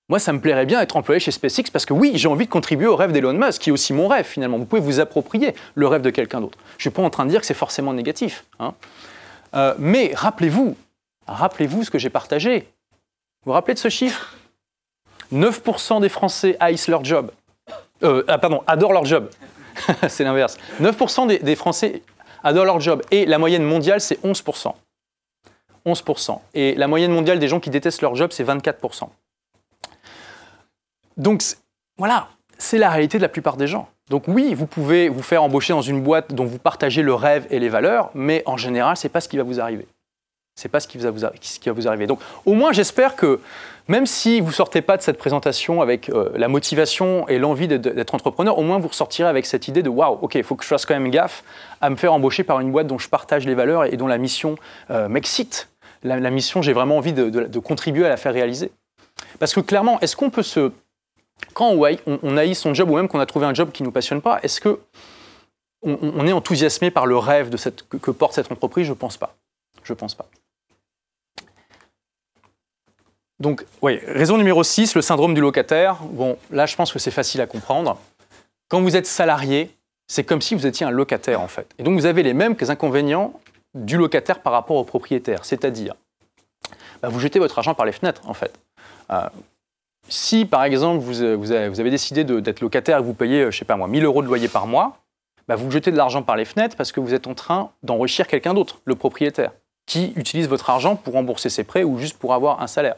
Moi, ça me plairait bien d'être employé chez SpaceX parce que oui, j'ai envie de contribuer au rêve d'Elon Musk, qui est aussi mon rêve finalement. Vous pouvez vous approprier le rêve de quelqu'un d'autre. Je ne suis pas en train de dire que c'est forcément négatif. Mais rappelez-vous ce que j'ai partagé. Vous vous rappelez de ce chiffre? 9% des Français haïssent leur job. Adorent leur job. C'est l'inverse. 9% des Français adorent leur job. Et la moyenne mondiale, c'est 11%. 11%. Et la moyenne mondiale des gens qui détestent leur job, c'est 24%. Donc, voilà, c'est la réalité de la plupart des gens. Donc oui, vous pouvez vous faire embaucher dans une boîte dont vous partagez le rêve et les valeurs, mais en général, ce n'est pas ce qui va vous arriver. C'est pas ce qui va vous arriver. Donc au moins, j'espère que même si vous ne sortez pas de cette présentation avec la motivation et l'envie d'être entrepreneur, au moins vous ressortirez avec cette idée de « Waouh, ok, il faut que je fasse quand même gaffe à me faire embaucher par une boîte dont je partage les valeurs et dont la mission m'excite. La mission, j'ai vraiment envie de contribuer à la faire réaliser. » Parce que clairement, est-ce qu'on peut quand on haït son job ou même qu'on a trouvé un job qui ne nous passionne pas, est-ce qu'on est enthousiasmé par le rêve que porte cette entreprise? Je ne pense pas. Je ne pense pas. Donc, oui, raison numéro 6, le syndrome du locataire. Bon, là, je pense que c'est facile à comprendre. Quand vous êtes salarié, c'est comme si vous étiez un locataire, en fait. Et donc, vous avez les mêmes inconvénients du locataire par rapport au propriétaire. C'est-à-dire, vous jetez votre argent par les fenêtres, en fait. Si, par exemple, vous avez décidé d'être locataire et que vous payez, je ne sais pas moi, 1 000 € de loyer par mois, vous jetez de l'argent par les fenêtres parce que vous êtes en train d'enrichir quelqu'un d'autre, le propriétaire, qui utilise votre argent pour rembourser ses prêts ou juste pour avoir un salaire.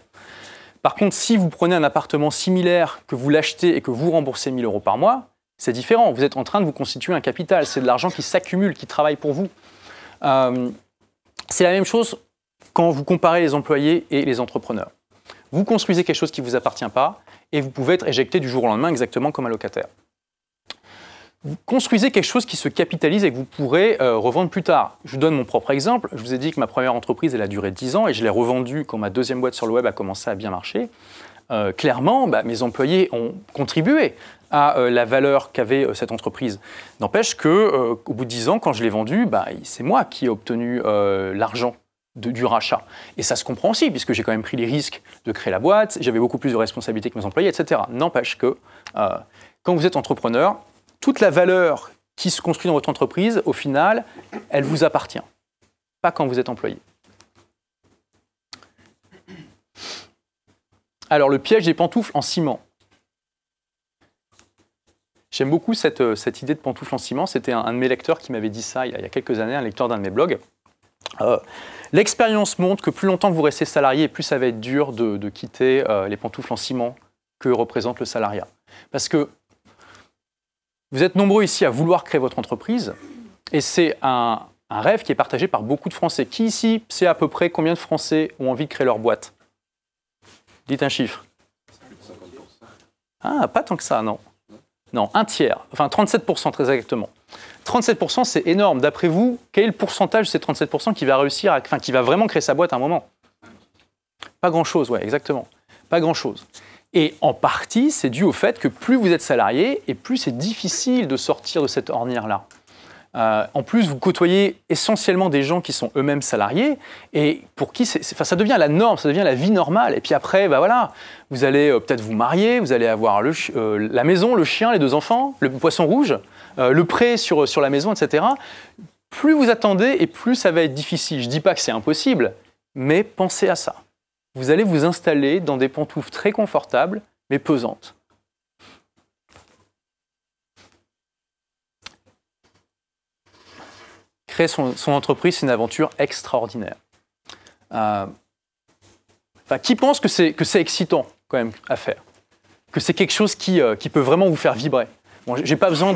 Par contre, si vous prenez un appartement similaire, que vous l'achetez et que vous remboursez 1 000 € par mois, c'est différent. Vous êtes en train de vous constituer un capital. C'est de l'argent qui s'accumule, qui travaille pour vous. C'est la même chose quand vous comparez les employés et les entrepreneurs. Vous construisez quelque chose qui ne vous appartient pas et vous pouvez être éjecté du jour au lendemain exactement comme un locataire. vous construisez quelque chose qui se capitalise et que vous pourrez revendre plus tard. Je vous donne mon propre exemple. Je vous ai dit que ma première entreprise, elle a duré 10 ans et je l'ai revendue quand ma deuxième boîte sur le web a commencé à bien marcher. Clairement, mes employés ont contribué à la valeur qu'avait cette entreprise. N'empêche qu'au bout de 10 ans, quand je l'ai vendue, c'est moi qui ai obtenu l'argent du rachat. Et ça se comprend aussi, puisque j'ai quand même pris les risques de créer la boîte, j'avais beaucoup plus de responsabilités que mes employés, etc. N'empêche que quand vous êtes entrepreneur, toute la valeur qui se construit dans votre entreprise, au final, elle vous appartient. Pas quand vous êtes employé. Alors, le piège des pantoufles en ciment. J'aime beaucoup cette idée de pantoufles en ciment. C'était un de mes lecteurs qui m'avait dit ça il y a quelques années, un lecteur d'un de mes blogs. L'expérience montre que plus longtemps vous restez salarié, plus ça va être dur de quitter les pantoufles en ciment que représente le salariat. Parce que vous êtes nombreux ici à vouloir créer votre entreprise, et c'est un rêve qui est partagé par beaucoup de Français. Qui ici sait à peu près combien de Français ont envie de créer leur boîte? Dites un chiffre. Ah, pas tant que ça, non. Non, un tiers, enfin 37% très exactement. 37%, c'est énorme. D'après vous, quel est le pourcentage de ces 37% qui va réussir, qui va vraiment créer sa boîte à un moment? Pas grand-chose, ouais, exactement. Pas grand-chose. Et en partie, c'est dû au fait que plus vous êtes salarié, et plus c'est difficile de sortir de cette ornière-là. En plus, vous côtoyez essentiellement des gens qui sont eux-mêmes salariés et pour qui ça devient la norme, ça devient la vie normale. Et puis après, voilà, vous allez peut-être vous marier, vous allez avoir la maison, le chien, les 2 enfants, le poisson rouge, le prêt sur la maison, etc. Plus vous attendez et plus ça va être difficile. Je ne dis pas que c'est impossible, mais pensez à ça. Vous allez vous installer dans des pantoufles très confortables, mais pesantes. Créer son entreprise, c'est une aventure extraordinaire. Qui pense que c'est excitant quand même à faire? Que c'est quelque chose qui peut vraiment vous faire vibrer? Bon, j'ai pas besoin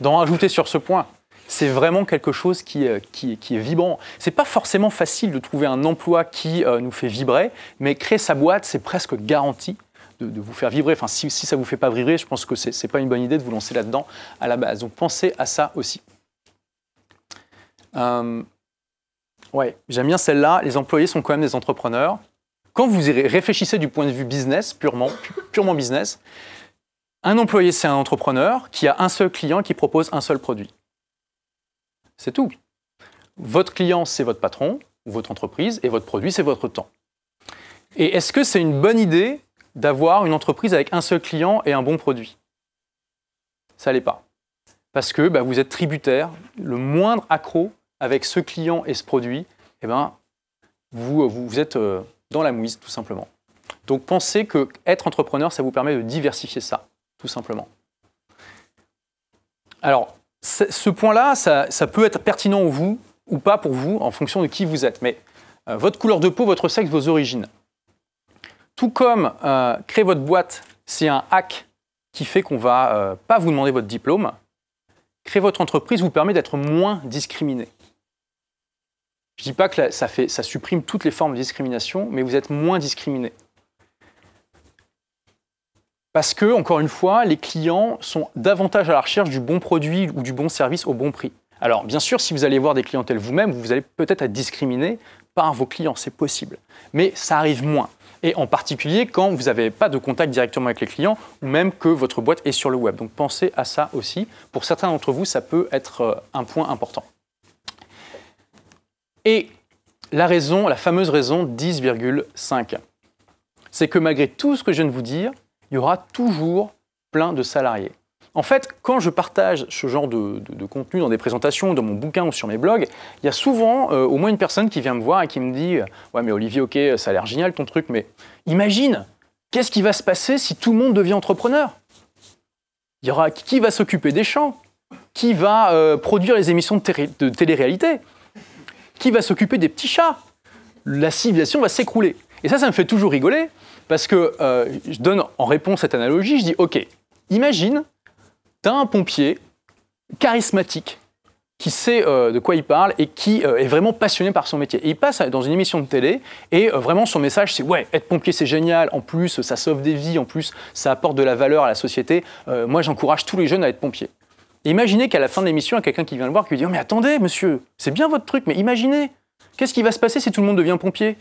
d'en rajouter sur ce point. C'est vraiment quelque chose qui est vibrant. C'est pas forcément facile de trouver un emploi qui nous fait vibrer, mais créer sa boîte, c'est presque garanti de vous faire vibrer. Enfin, si ça vous fait pas vibrer, je pense que c'est pas une bonne idée de vous lancer là-dedans à la base. Donc pensez à ça aussi. Ouais, j'aime bien celle-là. Les employés sont quand même des entrepreneurs. Quand vous réfléchissez du point de vue business, purement business, un employé, c'est un entrepreneur qui a un seul client et qui propose un seul produit. C'est tout. Votre client, c'est votre patron, ou votre entreprise, et votre produit, c'est votre temps. Et est-ce que c'est une bonne idée d'avoir une entreprise avec un seul client et un bon produit? Ça l'est pas. Parce que vous êtes tributaire, le moindre accroc avec ce client et ce produit, vous êtes dans la mouise, tout simplement. Donc pensez que être entrepreneur, ça vous permet de diversifier ça, tout simplement. Alors, ce point-là, ça peut être pertinent pour vous ou pas pour vous, en fonction de qui vous êtes. Mais votre couleur de peau, votre sexe, vos origines. Tout comme créer votre boîte, c'est un hack qui fait qu'on ne va pas vous demander votre diplôme, créer votre entreprise vous permet d'être moins discriminé. Je ne dis pas que ça supprime toutes les formes de discrimination, mais vous êtes moins discriminé. Parce que, encore une fois, les clients sont davantage à la recherche du bon produit ou du bon service au bon prix. Alors, bien sûr, si vous allez voir des clientèles vous-même, vous allez peut-être être discriminé par vos clients, c'est possible. Mais ça arrive moins. Et en particulier quand vous n'avez pas de contact directement avec les clients ou même que votre boîte est sur le web. Donc pensez à ça aussi. Pour certains d'entre vous, ça peut être un point important. Et la fameuse raison 10,5, c'est que malgré tout ce que je viens de vous dire, il y aura toujours plein de salariés. En fait, quand je partage ce genre de contenu dans des présentations, dans mon bouquin ou sur mes blogs, il y a souvent au moins une personne qui vient me voir et qui me dit « Ouais, mais Olivier, ok, ça a l'air génial ton truc, mais imagine, qu'est-ce qui va se passer si tout le monde devient entrepreneur? Il y aura qui va s'occuper des champs? Qui va produire les émissions de télé-réalité? Qui va s'occuper des petits chats? La civilisation va s'écrouler. » Et ça me fait toujours rigoler, parce que je donne en réponse cette analogie, je dis « Ok, imagine, tu as un pompier charismatique qui sait de quoi il parle et qui est vraiment passionné par son métier. Et il passe dans une émission de télé et vraiment son message c'est « Ouais, être pompier c'est génial, en plus ça sauve des vies, en plus ça apporte de la valeur à la société. Moi j'encourage tous les jeunes à être pompiers. » Et imaginez qu'à la fin de l'émission, il y a quelqu'un qui vient le voir, qui lui dit « Oh mais attendez, monsieur, c'est bien votre truc, mais imaginez, qu'est-ce qui va se passer si tout le monde devient pompier?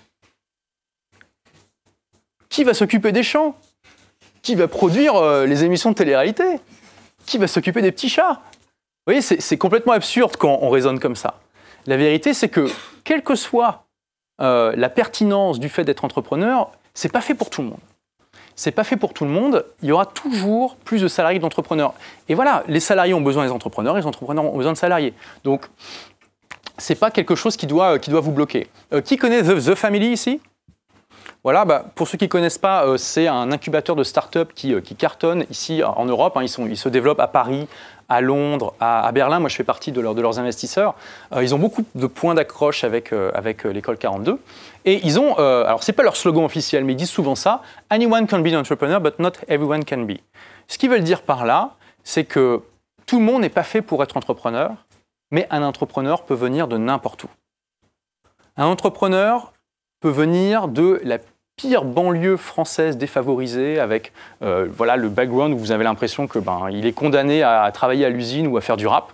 Qui va s'occuper des champs? Qui va produire les émissions de télé-réalité? Qui va s'occuper des petits chats ?» Vous voyez, c'est complètement absurde quand on raisonne comme ça. La vérité, c'est que, quelle que soit la pertinence du fait d'être entrepreneur, c'est pas fait pour tout le monde. C'est pas fait pour tout le monde. Il y aura toujours plus de salariés que d'entrepreneurs. Et voilà, les salariés ont besoin des entrepreneurs, les entrepreneurs ont besoin de salariés. Donc, c'est pas quelque chose qui doit vous bloquer. Qui connaît The Family ici? Voilà, pour ceux qui ne connaissent pas, c'est un incubateur de start-up qui cartonne ici en Europe. Ils se développent à Paris, à Londres, à Berlin. Moi, je fais partie de leurs investisseurs. Ils ont beaucoup de points d'accroche avec l'école 42. Et ils ont, alors ce n'est pas leur slogan officiel, mais ils disent souvent ça, « Anyone can be an entrepreneur, but not everyone can be ». Ce qu'ils veulent dire par là, c'est que tout le monde n'est pas fait pour être entrepreneur, mais un entrepreneur peut venir de n'importe où. Un entrepreneur peut venir de la pire banlieue française défavorisée avec voilà, le background où vous avez l'impression que il est condamné à travailler à l'usine ou à faire du rap.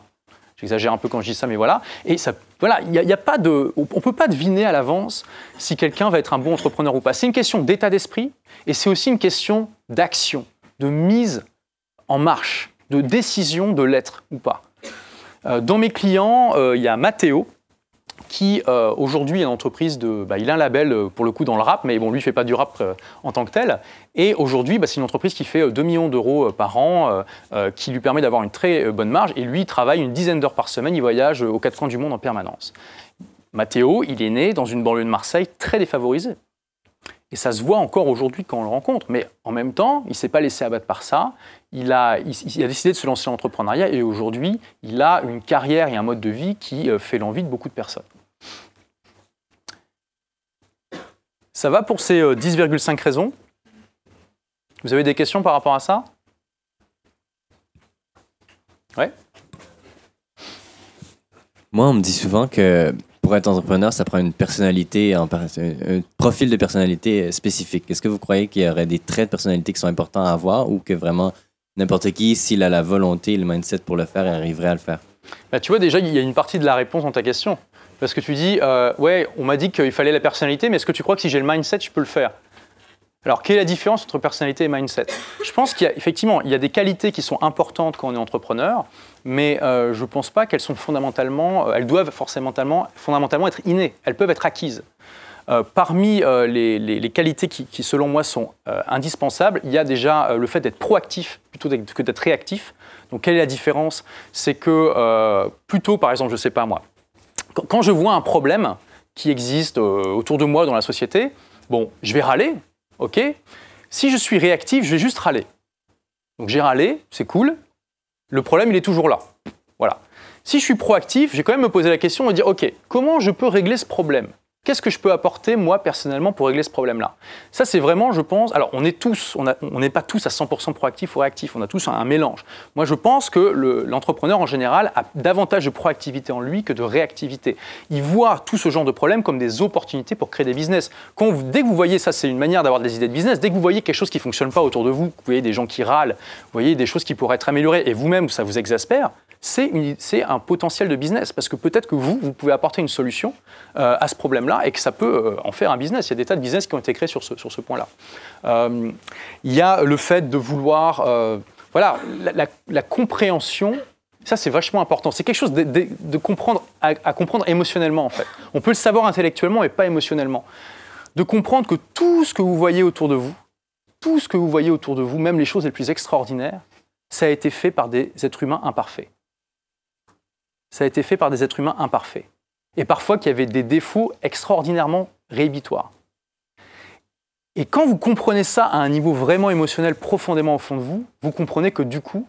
J'exagère un peu quand je dis ça, mais voilà. Et ça, voilà, y a pas de, on ne peut pas deviner à l'avance si quelqu'un va être un bon entrepreneur ou pas. C'est une question d'état d'esprit et c'est aussi une question d'action, de mise en marche, de décision de l'être ou pas. Dans mes clients, il y a Matteo, qui aujourd'hui est une entreprise il a un label pour le coup dans le rap, mais bon, lui ne fait pas du rap en tant que tel. Et aujourd'hui, c'est une entreprise qui fait 2 millions d'euros par an, qui lui permet d'avoir une très bonne marge. Et lui, il travaille une dizaine d'heures par semaine, il voyage aux 4 coins du monde en permanence. Matteo, il est né dans une banlieue de Marseille très défavorisée. Et ça se voit encore aujourd'hui quand on le rencontre. Mais en même temps, il ne s'est pas laissé abattre par ça. Il a décidé de se lancer dans l'entrepreneuriat et aujourd'hui, il a une carrière et un mode de vie qui fait l'envie de beaucoup de personnes. Ça va pour ces 10,5 raisons. Vous avez des questions par rapport à ça? Ouais. Moi, on me dit souvent que pour être entrepreneur, ça prend une personnalité, un profil de personnalité spécifique. Est-ce que vous croyez qu'il y aurait des traits de personnalité qui sont importants à avoir ou que vraiment n'importe qui, s'il a la volonté et le mindset pour le faire, arriverait à le faire? Tu vois, déjà, il y a une partie de la réponse dans ta question. Parce que tu dis, ouais, on m'a dit qu'il fallait la personnalité, mais est-ce que tu crois que si j'ai le mindset, je peux le faire? Alors, quelle est la différence entre personnalité et mindset? Je pense qu'effectivement, il y a des qualités qui sont importantes quand on est entrepreneur, mais je ne pense pas qu'elles sont fondamentalement, elles doivent fondamentalement être innées. Elles peuvent être acquises. Parmi les qualités qui, selon moi, sont indispensables, il y a déjà le fait d'être proactif plutôt que d'être réactif. Donc, quelle est la différence? C'est que plutôt, par exemple, je ne sais pas moi, quand je vois un problème qui existe autour de moi dans la société, bon, je vais râler, ok? Si je suis réactif, je vais juste râler. Donc j'ai râlé, c'est cool. Le problème, il est toujours là. Voilà. Si je suis proactif, je vais quand même me poser la question et dire, ok, comment je peux régler ce problème? Qu'est-ce que je peux apporter, moi, personnellement, pour régler ce problème-là? Ça, c'est vraiment, je pense... Alors, on n'est pas tous à 100% proactifs ou réactifs, on a tous un mélange. Moi, je pense que l'entrepreneur, en général, a davantage de proactivité en lui que de réactivité. Il voit tout ce genre de problèmes comme des opportunités pour créer des business. Dès que vous voyez, ça, c'est une manière d'avoir des idées de business, dès que vous voyez quelque chose qui ne fonctionne pas autour de vous, vous voyez des gens qui râlent, vous voyez des choses qui pourraient être améliorées, et vous-même, ça vous exaspère, c'est un potentiel de business, parce que peut-être que vous pouvez apporter une solution à ce problème-là et que ça peut en faire un business. Il y a des tas de business qui ont été créés sur ce point-là. Il y a le fait de vouloir... voilà, la compréhension, ça c'est vachement important. C'est quelque chose de comprendre, à comprendre émotionnellement en fait. On peut le savoir intellectuellement mais pas émotionnellement. De comprendre que tout ce que vous voyez autour de vous, même les choses les plus extraordinaires, ça a été fait par des êtres humains imparfaits. Ça a été fait par des êtres humains imparfaits. Et parfois qui avaient des défauts extraordinairement réhibitoires. Et quand vous comprenez ça à un niveau vraiment émotionnel, profondément au fond de vous, vous comprenez que du coup,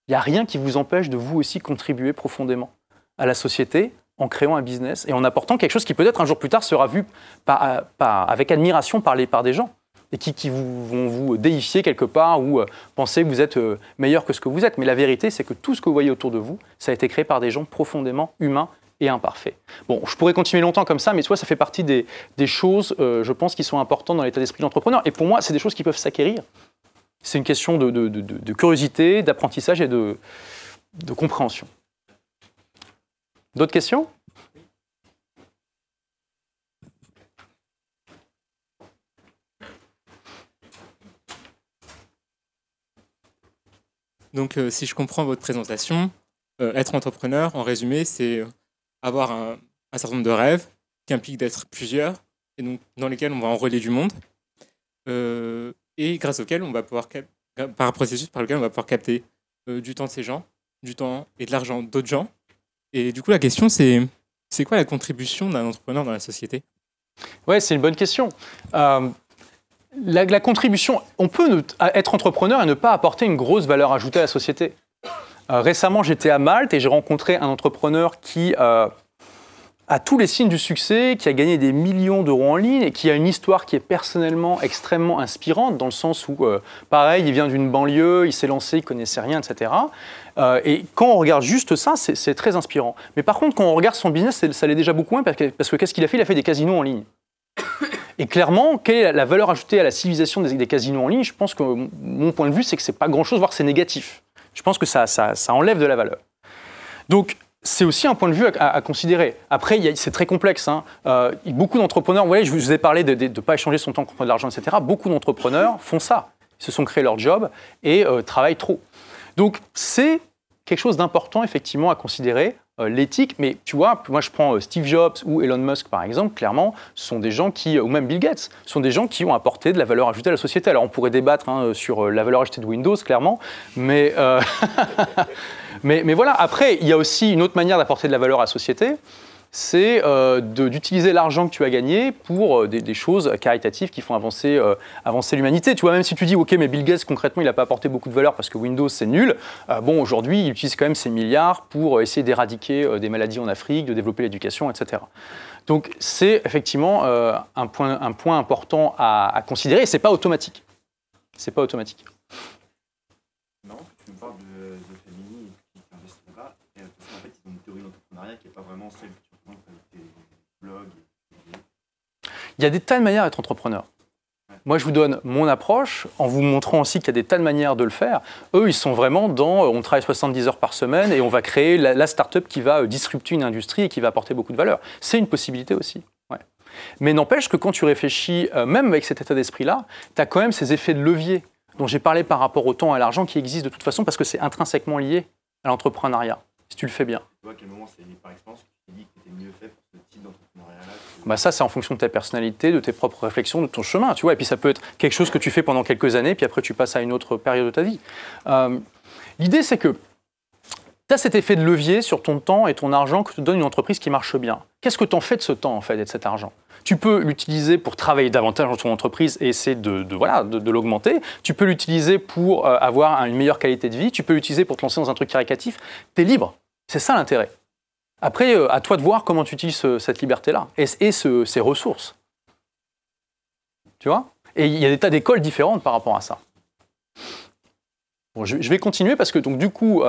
il n'y a rien qui vous empêche de vous aussi contribuer profondément à la société en créant un business et en apportant quelque chose qui peut-être un jour plus tard sera vu avec admiration par des gens et qui vont vous déifier quelque part ou penser que vous êtes meilleur que ce que vous êtes. Mais la vérité, c'est que tout ce que vous voyez autour de vous, ça a été créé par des gens profondément humains et imparfaits. Bon, je pourrais continuer longtemps comme ça, mais tu vois, ça fait partie des choses, je pense, qui sont importantes dans l'état d'esprit de l'entrepreneur. Et pour moi, c'est des choses qui peuvent s'acquérir. C'est une question de curiosité, d'apprentissage et de de compréhension. D'autres questions ? Donc, si je comprends votre présentation, être entrepreneur, en résumé, c'est avoir un certain nombre de rêves qui impliquent d'être plusieurs et donc dans lesquels on va enrôler du monde et grâce auquel on va pouvoir, par un processus par lequel on va pouvoir capter du temps de ces gens, du temps et de l'argent d'autres gens. Et du coup, la question, c'est quoi la contribution d'un entrepreneur dans la société ? Ouais, c'est une bonne question. La contribution, on peut être entrepreneur et ne pas apporter une grosse valeur ajoutée à la société. Récemment, j'étais à Malte et j'ai rencontré un entrepreneur qui a tous les signes du succès, qui a gagné des millions d'euros en ligne et qui a une histoire qui est personnellement extrêmement inspirante, dans le sens où, pareil, il vient d'une banlieue, il s'est lancé, il ne connaissait rien, etc. Et quand on regarde juste ça, c'est très inspirant. Mais par contre, quand on regarde son business, ça l'est déjà beaucoup moins, parce que qu'est-ce qu'il a fait ? Il a fait des casinos en ligne. Et clairement, quelle est la valeur ajoutée à la civilisation des casinos en ligne ? Je pense que mon point de vue, c'est que ce n'est pas grand-chose, voire c'est négatif. Je pense que ça enlève de la valeur. Donc, c'est aussi un point de vue à considérer. Après, c'est très complexe. Hein. Beaucoup d'entrepreneurs, vous voyez, je vous ai parlé de ne pas échanger son temps contre de l'argent, etc. Beaucoup d'entrepreneurs font ça. Ils se sont créés leur job et travaillent trop. Donc, c'est quelque chose d'important, effectivement, à considérer. L'éthique, mais tu vois, moi je prends Steve Jobs ou Elon Musk par exemple, clairement, ce sont des gens qui, ou même Bill Gates, sont des gens qui ont apporté de la valeur ajoutée à la société. Alors on pourrait débattre sur la valeur ajoutée de Windows, clairement, mais, mais voilà. Après, il y a aussi une autre manière d'apporter de la valeur à la société, c'est d'utiliser l'argent que tu as gagné pour des choses caritatives qui font avancer l'humanité. Tu vois, même si tu dis, OK, mais Bill Gates, concrètement, il n'a pas apporté beaucoup de valeur parce que Windows, c'est nul. Bon, aujourd'hui, il utilise quand même ses milliards pour essayer d'éradiquer des maladies en Afrique, de développer l'éducation, etc. Donc, c'est effectivement un point important à considérer et ce n'est pas automatique. C'est pas automatique. Non, tu me parles de Femini et qui investit là. Et en fait, ils ont une théorie d'entrepreneuriat qui n'est pas vraiment celle que tu présentes avec tes blogs. Il y a des tas de manières d'être entrepreneur. Moi, je vous donne mon approche en vous montrant aussi qu'il y a des tas de manières de le faire. Eux, ils sont vraiment dans on travaille 70 heures par semaine et on va créer la start-up qui va disrupter une industrie et qui va apporter beaucoup de valeur. C'est une possibilité aussi. Ouais. Mais n'empêche que quand tu réfléchis, même avec cet état d'esprit-là, tu as quand même ces effets de levier dont j'ai parlé par rapport au temps et à l'argent qui existent de toute façon parce que c'est intrinsèquement lié à l'entrepreneuriat, si tu le fais bien. Tu vois à quel moment c'est par expérience que tu t'es dit que tu étais mieux fait pour ce type d'entrepreneuriat-là Bah ça, c'est en fonction de ta personnalité, de tes propres réflexions, de ton chemin, tu vois. Et puis ça peut être quelque chose que tu fais pendant quelques années, puis après tu passes à une autre période de ta vie. L'idée, c'est que tu as cet effet de levier sur ton temps et ton argent que te donne une entreprise qui marche bien. Qu'est-ce que tu en fais de ce temps, en fait, et de cet argent ? Tu peux l'utiliser pour travailler davantage dans ton entreprise et essayer de l'augmenter. Tu peux l'utiliser pour avoir une meilleure qualité de vie. Tu peux l'utiliser pour te lancer dans un truc caritatif. Tu es libre. C'est ça l'intérêt. Après, à toi de voir comment tu utilises cette liberté-là et ces ressources. Tu vois ? Et il y a des tas d'écoles différentes par rapport à ça. Bon, je vais continuer parce que, donc, du coup,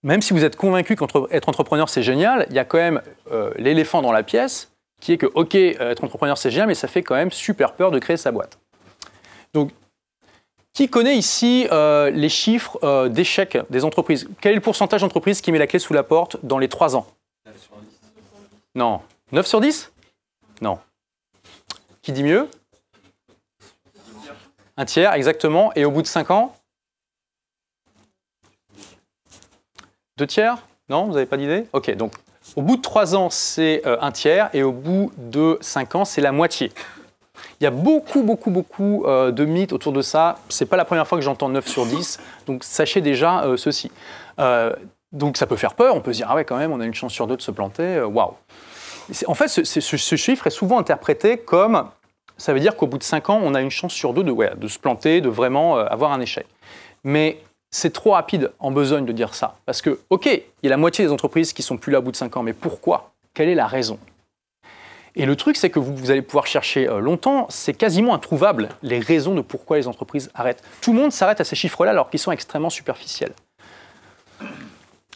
même si vous êtes convaincu qu'être entrepreneur, c'est génial, il y a quand même l'éléphant dans la pièce qui est que, OK, être entrepreneur, c'est génial, mais ça fait quand même super peur de créer sa boîte. Donc, qui connaît ici les chiffres d'échec des entreprises ? Quel est le pourcentage d'entreprises qui met la clé sous la porte dans les 3 ans ? 9 sur 10. Non. 9 sur 10 ? Non. Qui dit mieux ? Un tiers, exactement. Et au bout de 5 ans ? 2 tiers ? Non, vous n'avez pas d'idée ? OK, donc au bout de 3 ans, c'est un tiers. Et au bout de 5 ans, c'est la moitié. Il y a beaucoup de mythes autour de ça. Ce n'est pas la première fois que j'entends 9 sur 10. Donc, sachez déjà ceci. Donc, ça peut faire peur. On peut se dire, ah ouais, quand même, on a une chance sur 2 de se planter. Waouh. En fait, ce chiffre est souvent interprété comme, ça veut dire qu'au bout de 5 ans, on a une chance sur 2 de se planter, de vraiment avoir un échec. Mais c'est trop rapide en besogne de dire ça. Parce que, OK, il y a la moitié des entreprises qui ne sont plus là au bout de 5 ans. Mais pourquoi ? Quelle est la raison ? Et le truc, c'est que vous allez pouvoir chercher longtemps, c'est quasiment introuvable les raisons de pourquoi les entreprises arrêtent. Tout le monde s'arrête à ces chiffres-là alors qu'ils sont extrêmement superficiels.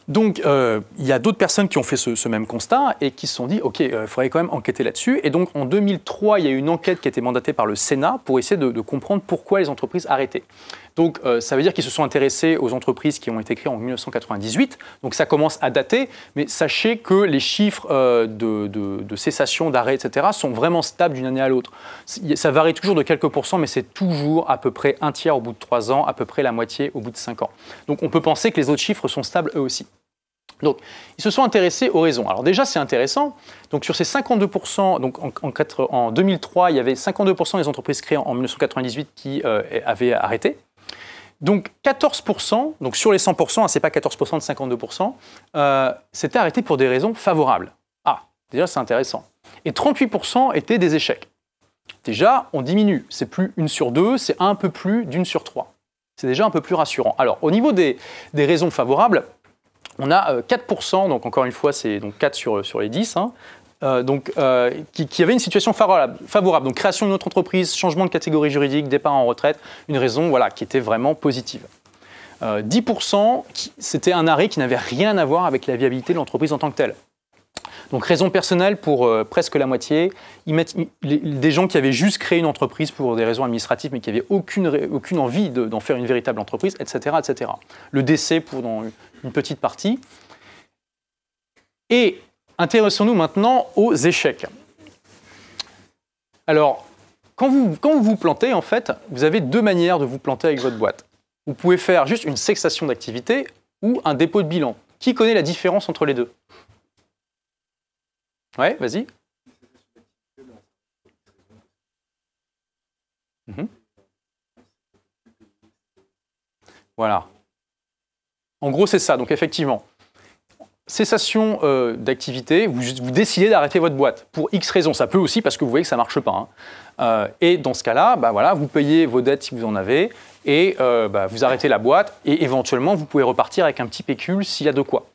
Donc, il y a d'autres personnes qui ont fait ce même constat et qui se sont dit, OK, il faudrait quand même enquêter là-dessus. Et donc, en 2003, il y a eu une enquête qui a été mandatée par le Sénat pour essayer de comprendre pourquoi les entreprises arrêtaient. Donc, ça veut dire qu'ils se sont intéressés aux entreprises qui ont été créées en 1998. Donc, ça commence à dater. Mais sachez que les chiffres de cessation, d'arrêt, etc. sont vraiment stables d'une année à l'autre. Ça varie toujours de quelques pourcents, mais c'est toujours à peu près un tiers au bout de 3 ans, à peu près la moitié au bout de 5 ans. Donc, on peut penser que les autres chiffres sont stables eux aussi. Donc, ils se sont intéressés aux raisons. Alors déjà, c'est intéressant. Donc, sur ces 52%, donc en 2003, il y avait 52% des entreprises créées en 1998 qui avaient arrêté. Donc, 14%, donc sur les 100%, hein, ce n'est pas 14% de 52%, c'était arrêté pour des raisons favorables. Ah, déjà, c'est intéressant. Et 38% étaient des échecs. Déjà, on diminue. C'est plus 1 sur 2, c'est un peu plus d'1 sur 3. C'est déjà un peu plus rassurant. Alors, au niveau des raisons favorables, on a 4%, donc encore une fois, c'est donc 4 sur les 10, hein, qui avait une situation favorable. Donc création d'une autre entreprise, changement de catégorie juridique, départ en retraite, une raison voilà, qui était vraiment positive. 10%, c'était un arrêt qui n'avait rien à voir avec la viabilité de l'entreprise en tant que telle. Donc raison personnelle pour presque la moitié. Ils mettent des gens qui avaient juste créé une entreprise pour des raisons administratives, mais qui n'avaient aucune envie d'en faire une véritable entreprise, etc., etc. Le décès pour dans une petite partie. Et intéressons-nous maintenant aux échecs. Alors, quand vous vous plantez, en fait, vous avez 2 manières de vous planter avec votre boîte. Vous pouvez faire juste une cessation d'activité ou un dépôt de bilan. Qui connaît la différence entre les deux ? Ouais, vas-y. Voilà. En gros, c'est ça. Donc, effectivement, cessation d'activité, vous décidez d'arrêter votre boîte pour X raisons. Ça peut aussi parce que vous voyez que ça ne marche pas. Hein. Et dans ce cas-là, bah, voilà, vous payez vos dettes si vous en avez et vous arrêtez la boîte et éventuellement, vous pouvez repartir avec un petit pécule s'il y a de quoi.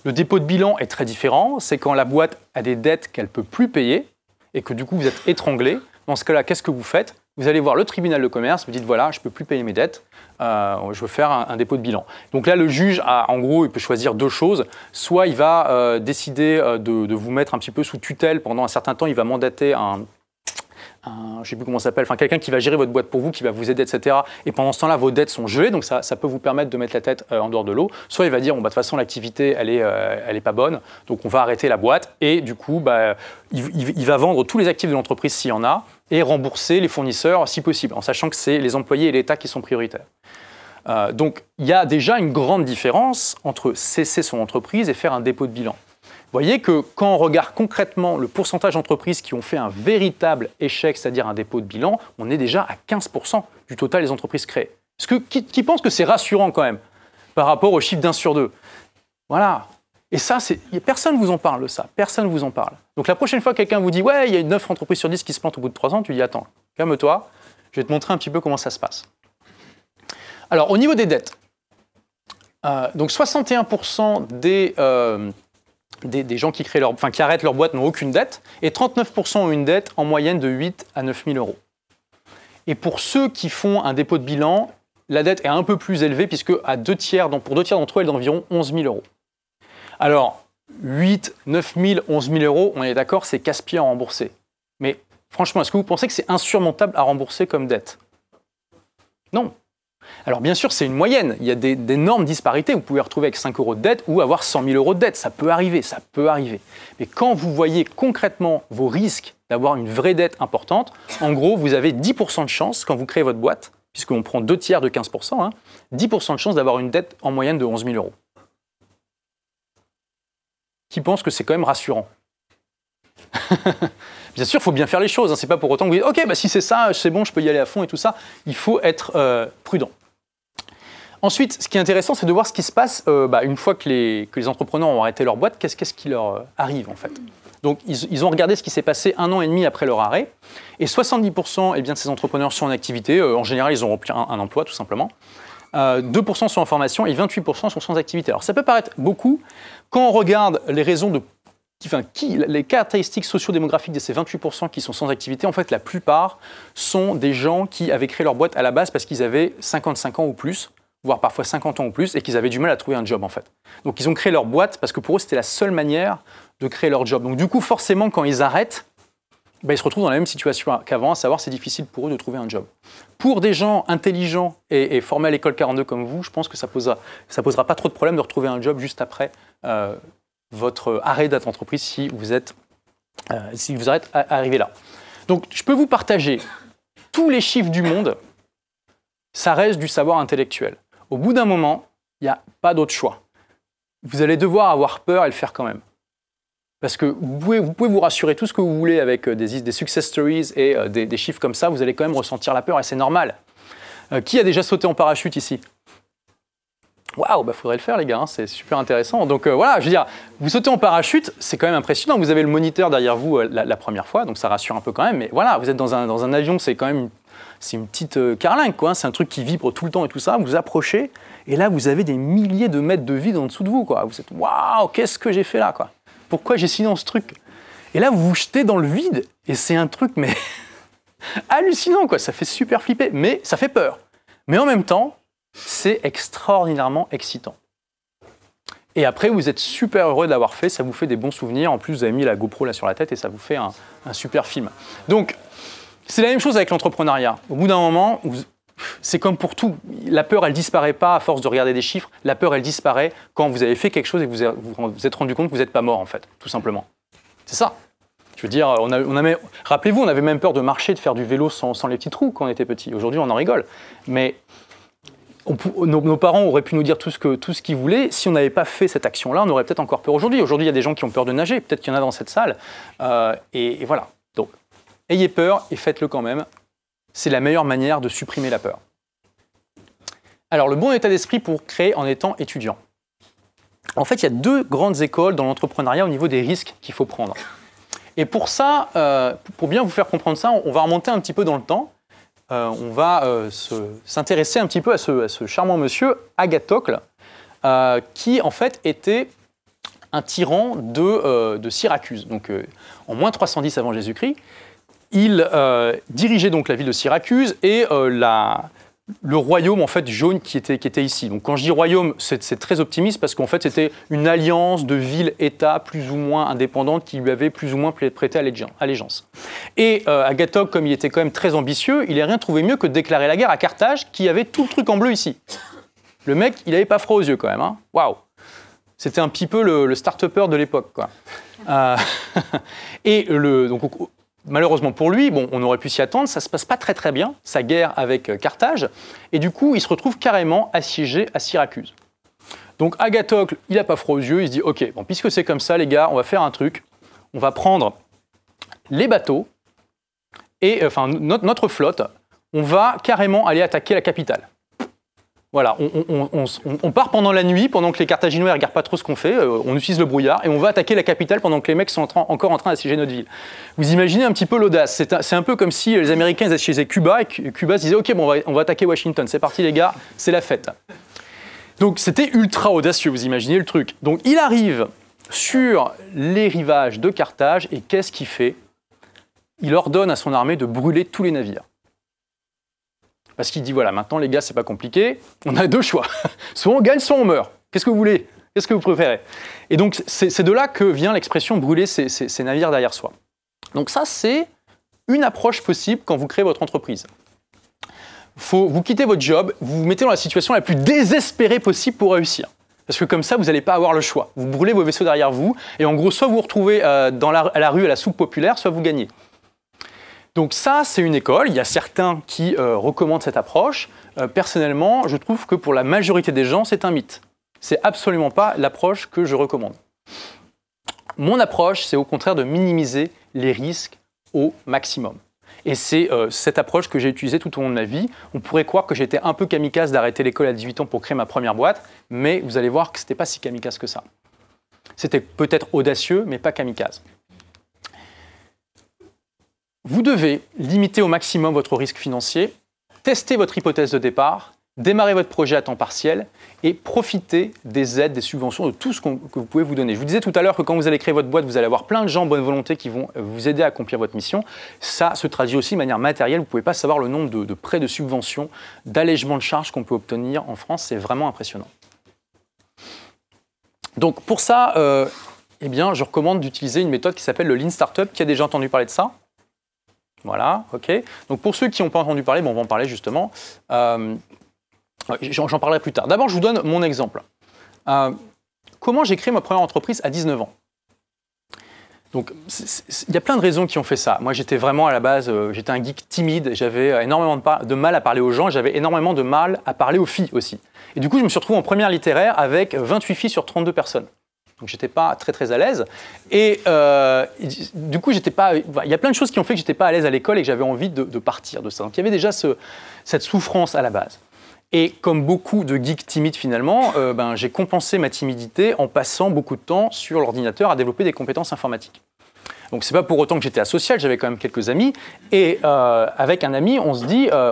Le dépôt de bilan est très différent. C'est quand la boîte a des dettes qu'elle ne peut plus payer et que du coup, vous êtes étranglé. Dans ce cas-là, qu'est-ce que vous faites ? Vous allez voir le tribunal de commerce, vous dites voilà, je ne peux plus payer mes dettes, je veux faire un dépôt de bilan. Donc là, le juge, en gros, il peut choisir 2 choses. Soit il va décider de vous mettre un petit peu sous tutelle pendant un certain temps, il va mandater je ne sais plus comment ça s'appelle, enfin quelqu'un qui va gérer votre boîte pour vous, qui va vous aider, etc. Et pendant ce temps-là, vos dettes sont gelées, donc ça peut vous permettre de mettre la tête en dehors de l'eau. Soit il va dire, bon, bah, de toute façon, l'activité, elle est pas bonne, donc on va arrêter la boîte. Et du coup, bah, il va vendre tous les actifs de l'entreprise s'il y en a et rembourser les fournisseurs si possible, en sachant que c'est les employés et l'État qui sont prioritaires. Donc il y a déjà une grande différence entre cesser son entreprise et faire un dépôt de bilan. Vous voyez que quand on regarde concrètement le pourcentage d'entreprises qui ont fait un véritable échec, c'est-à-dire un dépôt de bilan, on est déjà à 15% du total des entreprises créées. Qui pense que c'est rassurant quand même par rapport au chiffre d'1 sur 2 ? Voilà. Et ça, personne ne vous en parle de ça. Personne ne vous en parle. Donc la prochaine fois que quelqu'un vous dit « Ouais, il y a 9 entreprises sur 10 qui se plantent au bout de 3 ans », tu dis « Attends, calme-toi, je vais te montrer un petit peu comment ça se passe. » Alors, au niveau des dettes, donc 61% des gens qui arrêtent leur boîte n'ont aucune dette, et 39% ont une dette en moyenne de 8 à 9 000 euros. Et pour ceux qui font un dépôt de bilan, la dette est un peu plus élevée, puisque pour 2 tiers d'entre eux, elle est d'environ 11 000 euros. Alors, 8, 9 000, 11 000 euros, on est d'accord, c'est casse-pied à rembourser. Mais franchement, est-ce que vous pensez que c'est insurmontable à rembourser comme dette ? Non. Alors bien sûr, c'est une moyenne. Il y a d'énormes disparités. Vous pouvez retrouver avec 5 euros de dette ou avoir 100 000 euros de dette. Ça peut arriver, ça peut arriver. Mais quand vous voyez concrètement vos risques d'avoir une vraie dette importante, en gros, vous avez 10% de chance quand vous créez votre boîte, puisqu'on prend 2 tiers de 15%, hein, 10% de chance d'avoir une dette en moyenne de 11 000 euros. Qui pense que c'est quand même rassurant ? Bien sûr, il faut bien faire les choses. Hein. Ce n'est pas pour autant que vous dites « Ok, bah, si c'est ça, c'est bon, je peux y aller à fond et tout ça. » Il faut être prudent. Ensuite, ce qui est intéressant, c'est de voir ce qui se passe une fois que les entrepreneurs ont arrêté leur boîte. Qu'est-ce qui leur arrive en fait ? Donc, ils ont regardé ce qui s'est passé 1 an et demi après leur arrêt. Et 70% de ces entrepreneurs sont en activité. En général, ils ont repris un emploi, tout simplement. 2% sont en formation et 28% sont sans activité. Alors, ça peut paraître beaucoup. Quand on regarde les raisons les caractéristiques socio-démographiques de ces 28% qui sont sans activité, en fait, la plupart sont des gens qui avaient créé leur boîte à la base parce qu'ils avaient 55 ans ou plus, voire parfois 50 ans ou plus, et qu'ils avaient du mal à trouver un job en fait. Donc ils ont créé leur boîte parce que pour eux, c'était la seule manière de créer leur job. Donc du coup, forcément, quand ils arrêtent, ils se retrouvent dans la même situation qu'avant, à savoir c'est difficile pour eux de trouver un job. Pour des gens intelligents et formés à l'école 42 comme vous, je pense que ça posera pas trop de problème de retrouver un job juste après votre arrêt d'entreprise si vous êtes arrivé là. Donc je peux vous partager tous les chiffres du monde, ça reste du savoir intellectuel. Au bout d'un moment, il n'y a pas d'autre choix. Vous allez devoir avoir peur et le faire quand même. Parce que vous pouvez vous rassurer tout ce que vous voulez avec des success stories et des chiffres comme ça, vous allez quand même ressentir la peur et c'est normal. Qui a déjà sauté en parachute ici? Waouh, faudrait le faire les gars, hein, c'est super intéressant. Donc voilà, je veux dire, vous sautez en parachute, c'est quand même impressionnant. Vous avez le moniteur derrière vous la première fois, donc ça rassure un peu quand même. Mais voilà, vous êtes dans un avion, c'est quand même une petite carlingue, quoi. C'est un truc qui vibre tout le temps et tout ça. Vous approchez et là, vous avez des milliers de mètres de vide en dessous de vous, quoi. Vous êtes waouh, qu'est-ce que j'ai fait là, quoi? Pourquoi j'ai signé dans ce truc? Et là, vous vous jetez dans le vide et c'est un truc mais hallucinant, quoi. Ça fait super flipper, mais ça fait peur. Mais en même temps, c'est extraordinairement excitant. Et après, vous êtes super heureux de l'avoir fait, ça vous fait des bons souvenirs. En plus, vous avez mis la GoPro là sur la tête et ça vous fait un super film. Donc, c'est la même chose avec l'entrepreneuriat. Au bout d'un moment, c'est comme pour tout. La peur, elle disparaît pas à force de regarder des chiffres. La peur, elle disparaît quand vous avez fait quelque chose et que vous vous êtes rendu compte que vous n'êtes pas mort, en fait, tout simplement. C'est ça. Je veux dire, rappelez-vous, on avait même peur de marcher, de faire du vélo sans les petits trous quand on était petit. Aujourd'hui, on en rigole. Mais nos parents auraient pu nous dire tout ce qu'ils voulaient. Si on n'avait pas fait cette action-là, on aurait peut-être encore peur aujourd'hui. Aujourd'hui, il y a des gens qui ont peur de nager. Peut-être qu'il y en a dans cette salle. Et voilà. Donc, ayez peur et faites-le quand même. C'est la meilleure manière de supprimer la peur. Alors, le bon état d'esprit pour créer en étant étudiant. En fait, il y a deux grandes écoles dans l'entrepreneuriat au niveau des risques qu'il faut prendre. Et pour ça, pour bien vous faire comprendre ça, on va remonter un petit peu dans le temps. On va s'intéresser un petit peu à ce charmant monsieur, Agathocle, qui en fait était un tyran de Syracuse. Donc en moins 310 avant Jésus-Christ, il dirigeait donc la ville de Syracuse et le royaume en fait jaune qui était ici. Donc quand je dis royaume, c'est très optimiste parce qu'en fait c'était une alliance de villes-États plus ou moins indépendantes qui lui avaient plus ou moins prêté allégeance. Et Agathocle, comme il était quand même très ambitieux, il n'a rien trouvé mieux que de déclarer la guerre à Carthage qui avait tout le truc en bleu ici. Le mec, il n'avait pas froid aux yeux quand même. Hein. Waouh! C'était un petit peu le start-upper de l'époque, quoi. Donc, malheureusement pour lui, bon, on aurait pu s'y attendre, ça ne se passe pas très très bien, sa guerre avec Carthage, et du coup, il se retrouve carrément assiégé à Syracuse. Donc Agathocle, il n'a pas froid aux yeux, il se dit, ok, bon, puisque c'est comme ça les gars, on va faire un truc, on va prendre les bateaux, et enfin notre flotte, on va carrément aller attaquer la capitale. Voilà, on part pendant la nuit, pendant que les Carthaginois ne regardent pas trop ce qu'on fait, on utilise le brouillard et on va attaquer la capitale pendant que les mecs sont encore en train d'assiéger notre ville. Vous imaginez un petit peu l'audace, c'est un peu comme si les Américains assiégeaient Cuba et Cuba se disait « Ok, bon, on va attaquer Washington, c'est parti les gars, c'est la fête ». Donc c'était ultra audacieux, vous imaginez le truc. Donc il arrive sur les rivages de Carthage et qu'est-ce qu'il fait? Il ordonne à son armée de brûler tous les navires. Parce qu'il dit, voilà, maintenant les gars, c'est pas compliqué, on a deux choix. Soit on gagne, soit on meurt. Qu'est-ce que vous voulez? Qu'est-ce que vous préférez? Et donc, c'est de là que vient l'expression brûler ces navires derrière soi. Donc ça, c'est une approche possible quand vous créez votre entreprise. Vous quittez votre job, vous vous mettez dans la situation la plus désespérée possible pour réussir. Parce que comme ça, vous n'allez pas avoir le choix. Vous brûlez vos vaisseaux derrière vous, et en gros, soit vous vous retrouvez à la rue à la soupe populaire, soit vous gagnez. Donc ça, c'est une école. Il y a certains qui recommandent cette approche. Personnellement, je trouve que pour la majorité des gens, c'est un mythe. C'est absolument pas l'approche que je recommande. Mon approche, c'est au contraire de minimiser les risques au maximum. Et c'est cette approche que j'ai utilisée tout au long de ma vie. On pourrait croire que j'étais un peu kamikaze d'arrêter l'école à 18 ans pour créer ma première boîte, mais vous allez voir que ce n'était pas si kamikaze que ça. C'était peut-être audacieux, mais pas kamikaze. Vous devez limiter au maximum votre risque financier, tester votre hypothèse de départ démarrez votre projet à temps partiel et profitez des aides, des subventions, de tout ce que vous pouvez vous donner. Je vous disais tout à l'heure que quand vous allez créer votre boîte, vous allez avoir plein de gens de bonne volonté qui vont vous aider à accomplir votre mission. Ça se traduit aussi de manière matérielle. Vous ne pouvez pas savoir le nombre de prêts, de subventions, d'allègements de charges qu'on peut obtenir en France. C'est vraiment impressionnant. Donc pour ça, eh bien, je recommande d'utiliser une méthode qui s'appelle le Lean Startup. Qui a déjà entendu parler de ça? Voilà, ok. Donc pour ceux qui n'ont pas entendu parler, bon, on va en parler justement. J'en parlerai plus tard. D'abord, je vous donne mon exemple. Comment j'ai créé ma première entreprise à 19 ans? Donc, il y a plein de raisons qui ont fait ça. Moi, j'étais vraiment à la base, j'étais un geek timide. J'avais énormément de mal à parler aux gens. J'avais énormément de mal à parler aux filles aussi. Et du coup, je me suis retrouvé en première littéraire avec 28 filles sur 32 personnes. Donc, j'étais pas très, très à l'aise. Et du coup, j'étais pas. Il y a plein de choses qui ont fait que j'étais pas à l'aise à l'école et que j'avais envie de partir de ça. Donc, il y avait déjà cette souffrance à la base. Et comme beaucoup de geeks timides finalement, j'ai compensé ma timidité en passant beaucoup de temps sur l'ordinateur à développer des compétences informatiques. Donc c'est pas pour autant que j'étais asocial, j'avais quand même quelques amis. Et avec un ami, on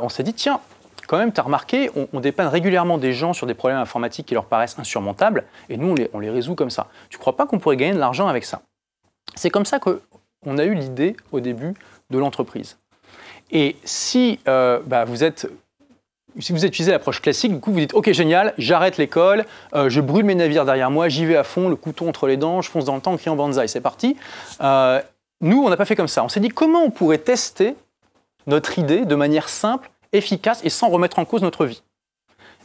s'est dit, tiens, quand même, tu as remarqué, on dépanne régulièrement des gens sur des problèmes informatiques qui leur paraissent insurmontables, et nous, on les résout comme ça. Tu crois pas qu'on pourrait gagner de l'argent avec ça? C'est comme ça qu'on a eu l'idée au début de l'entreprise. Et si vous utilisez l'approche classique, du coup, vous dites « Ok, génial, j'arrête l'école, je brûle mes navires derrière moi, j'y vais à fond, le couteau entre les dents, je fonce dans le temps, criant banzai, c'est parti. » Nous, on n'a pas fait comme ça. On s'est dit comment on pourrait tester notre idée de manière simple, efficace et sans remettre en cause notre vie.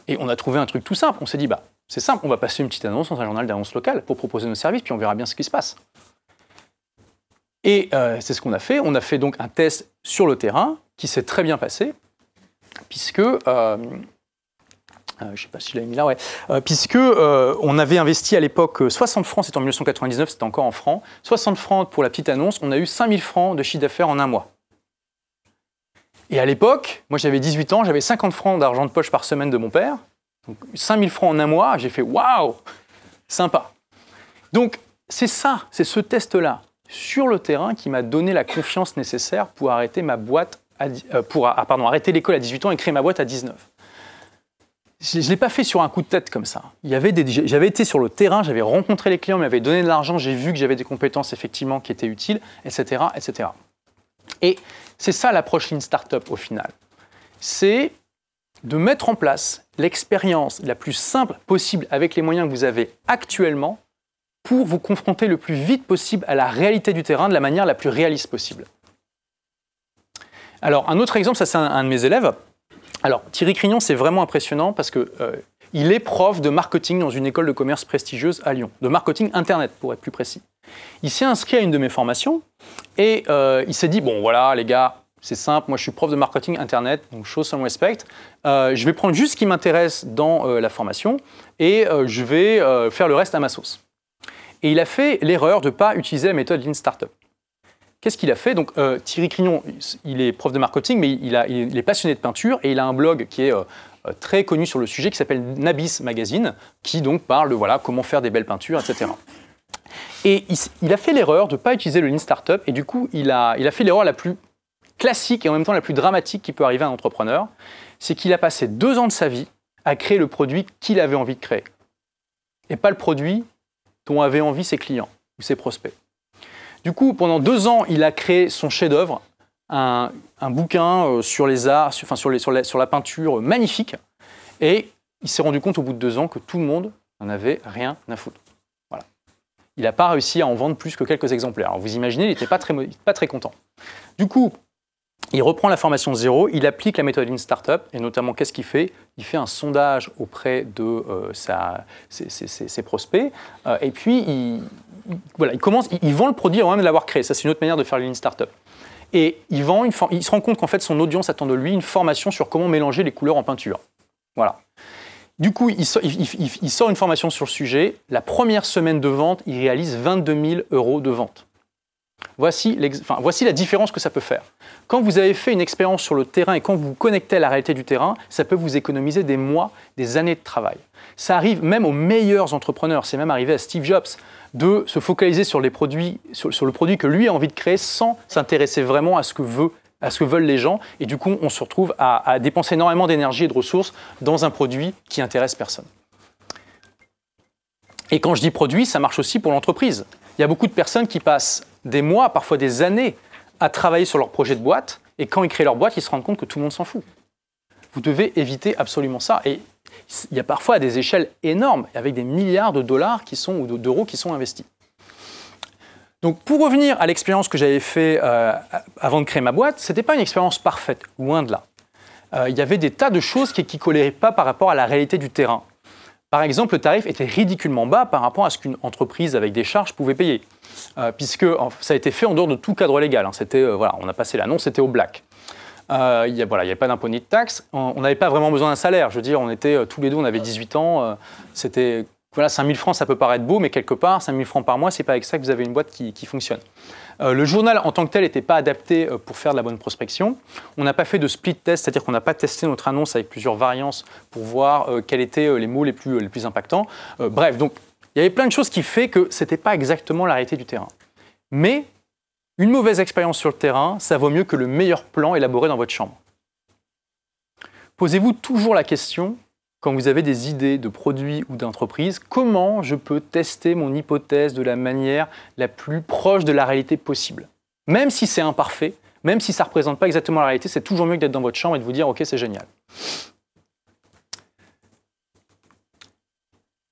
Et on a trouvé un truc tout simple. On s'est dit « C'est simple, on va passer une petite annonce dans un journal d'annonce locale pour proposer nos services, puis on verra bien ce qui se passe. » Et c'est ce qu'on a fait. On a fait donc un test sur le terrain qui s'est très bien passé. Puisque, je ne sais pas si je l'avais mis là, on avait investi à l'époque 60 francs, c'était en 1999, c'était encore en francs, 60 francs pour la petite annonce, on a eu 5000 francs de chiffre d'affaires en un mois. Et à l'époque, moi j'avais 18 ans, j'avais 50 francs d'argent de poche par semaine de mon père, donc 5000 francs en un mois, j'ai fait waouh, sympa. Donc c'est ça, c'est ce test-là sur le terrain qui m'a donné la confiance nécessaire pour arrêter ma boîte arrêter l'école à 18 ans et créer ma boîte à 19. Je ne l'ai pas fait sur un coup de tête comme ça. J'avais été sur le terrain, j'avais rencontré les clients, ils m'avaient donné de l'argent, j'ai vu que j'avais des compétences effectivement qui étaient utiles, etc. etc. Et c'est ça l'approche Lean Startup au final. C'est de mettre en place l'expérience la plus simple possible avec les moyens que vous avez actuellement pour vous confronter le plus vite possible à la réalité du terrain de la manière la plus réaliste possible. Alors, un autre exemple, ça c'est un de mes élèves. Alors, Thierry Crignon, c'est vraiment impressionnant parce qu'il est prof de marketing dans une école de commerce prestigieuse à Lyon, de marketing Internet pour être plus précis. Il s'est inscrit à une de mes formations et il s'est dit, bon voilà les gars, c'est simple, moi je suis prof de marketing Internet, donc show some respect. Je vais prendre juste ce qui m'intéresse dans la formation et je vais faire le reste à ma sauce. Et il a fait l'erreur de ne pas utiliser la méthode Lean Startup. Qu'est-ce qu'il a fait? Donc, Thierry Crignon, il est prof de marketing, mais il est passionné de peinture et il a un blog qui est très connu sur le sujet qui s'appelle Nabis Magazine, qui donc parle de comment faire des belles peintures, etc. Et il a fait l'erreur de ne pas utiliser le Lean Startup et du coup, il a fait l'erreur la plus classique et en même temps la plus dramatique qui peut arriver à un entrepreneur, c'est qu'il a passé 2 ans de sa vie à créer le produit qu'il avait envie de créer et pas le produit dont avaient envie ses clients ou ses prospects. Du coup, pendant 2 ans, il a créé son chef-d'œuvre, un bouquin sur les arts, sur la peinture magnifique. Et il s'est rendu compte au bout de 2 ans que tout le monde n'en avait rien à foutre. Voilà. Il n'a pas réussi à en vendre plus que quelques exemplaires. Alors vous imaginez, il n'était pas très content. Du coup, il reprend la formation de zéro, il applique la méthode Lean Startup, et notamment, qu'est-ce qu'il fait? Il fait un sondage auprès de ses prospects, et puis il vend le produit avant même de l'avoir créé. Ça, c'est une autre manière de faire le Lean Startup. Et il se rend compte qu'en fait, son audience attend de lui une formation sur comment mélanger les couleurs en peinture. Voilà. Du coup, il sort une formation sur le sujet. La première semaine de vente, il réalise 22 000 € de vente. Voici la différence que ça peut faire. Quand vous avez fait une expérience sur le terrain et quand vous vous connectez à la réalité du terrain, ça peut vous économiser des mois, des années de travail. Ça arrive même aux meilleurs entrepreneurs. C'est même arrivé à Steve Jobs de se focaliser sur le produit que lui a envie de créer sans s'intéresser vraiment à ce que veut à ce que veulent les gens, et du coup, on se retrouve à dépenser énormément d'énergie et de ressources dans un produit qui intéresse personne. Et quand je dis produit, ça marche aussi pour l'entreprise. Il y a beaucoup de personnes qui passent des mois, parfois des années, à travailler sur leur projet de boîte, et quand ils créent leur boîte, ils se rendent compte que tout le monde s'en fout. Vous devez éviter absolument ça. Et il y a parfois des échelles énormes, avec des milliards de dollars ou d'euros qui sont investis. Donc, pour revenir à l'expérience que j'avais faite avant de créer ma boîte, ce n'était pas une expérience parfaite, loin de là. Il y avait des tas de choses qui ne collaient pas par rapport à la réalité du terrain. Par exemple, le tarif était ridiculement bas par rapport à ce qu'une entreprise avec des charges pouvait payer, puisque ça a été fait en dehors de tout cadre légal. Hein. On a passé l'annonce, c'était au black. Il n'y avait pas d'impôt ni de taxes. On n'avait pas vraiment besoin d'un salaire. Je veux dire, on était tous les deux, on avait 18 ans. C'était 5 000 francs, ça peut paraître beau, mais quelque part, 5 000 francs par mois, c'est pas avec ça que vous avez une boîte qui fonctionne. Le journal en tant que tel n'était pas adapté pour faire de la bonne prospection. On n'a pas fait de split test, c'est-à-dire qu'on n'a pas testé notre annonce avec plusieurs variances pour voir quels étaient les mots les plus impactants. Bref, donc il y avait plein de choses qui font que ce n'était pas exactement la réalité du terrain. Mais une mauvaise expérience sur le terrain, ça vaut mieux que le meilleur plan élaboré dans votre chambre. Posez-vous toujours la question, quand vous avez des idées de produits ou d'entreprises, comment je peux tester mon hypothèse de la manière la plus proche de la réalité possible. Même si c'est imparfait, même si ça ne représente pas exactement la réalité, c'est toujours mieux que d'être dans votre chambre et de vous dire « Ok, c'est génial ».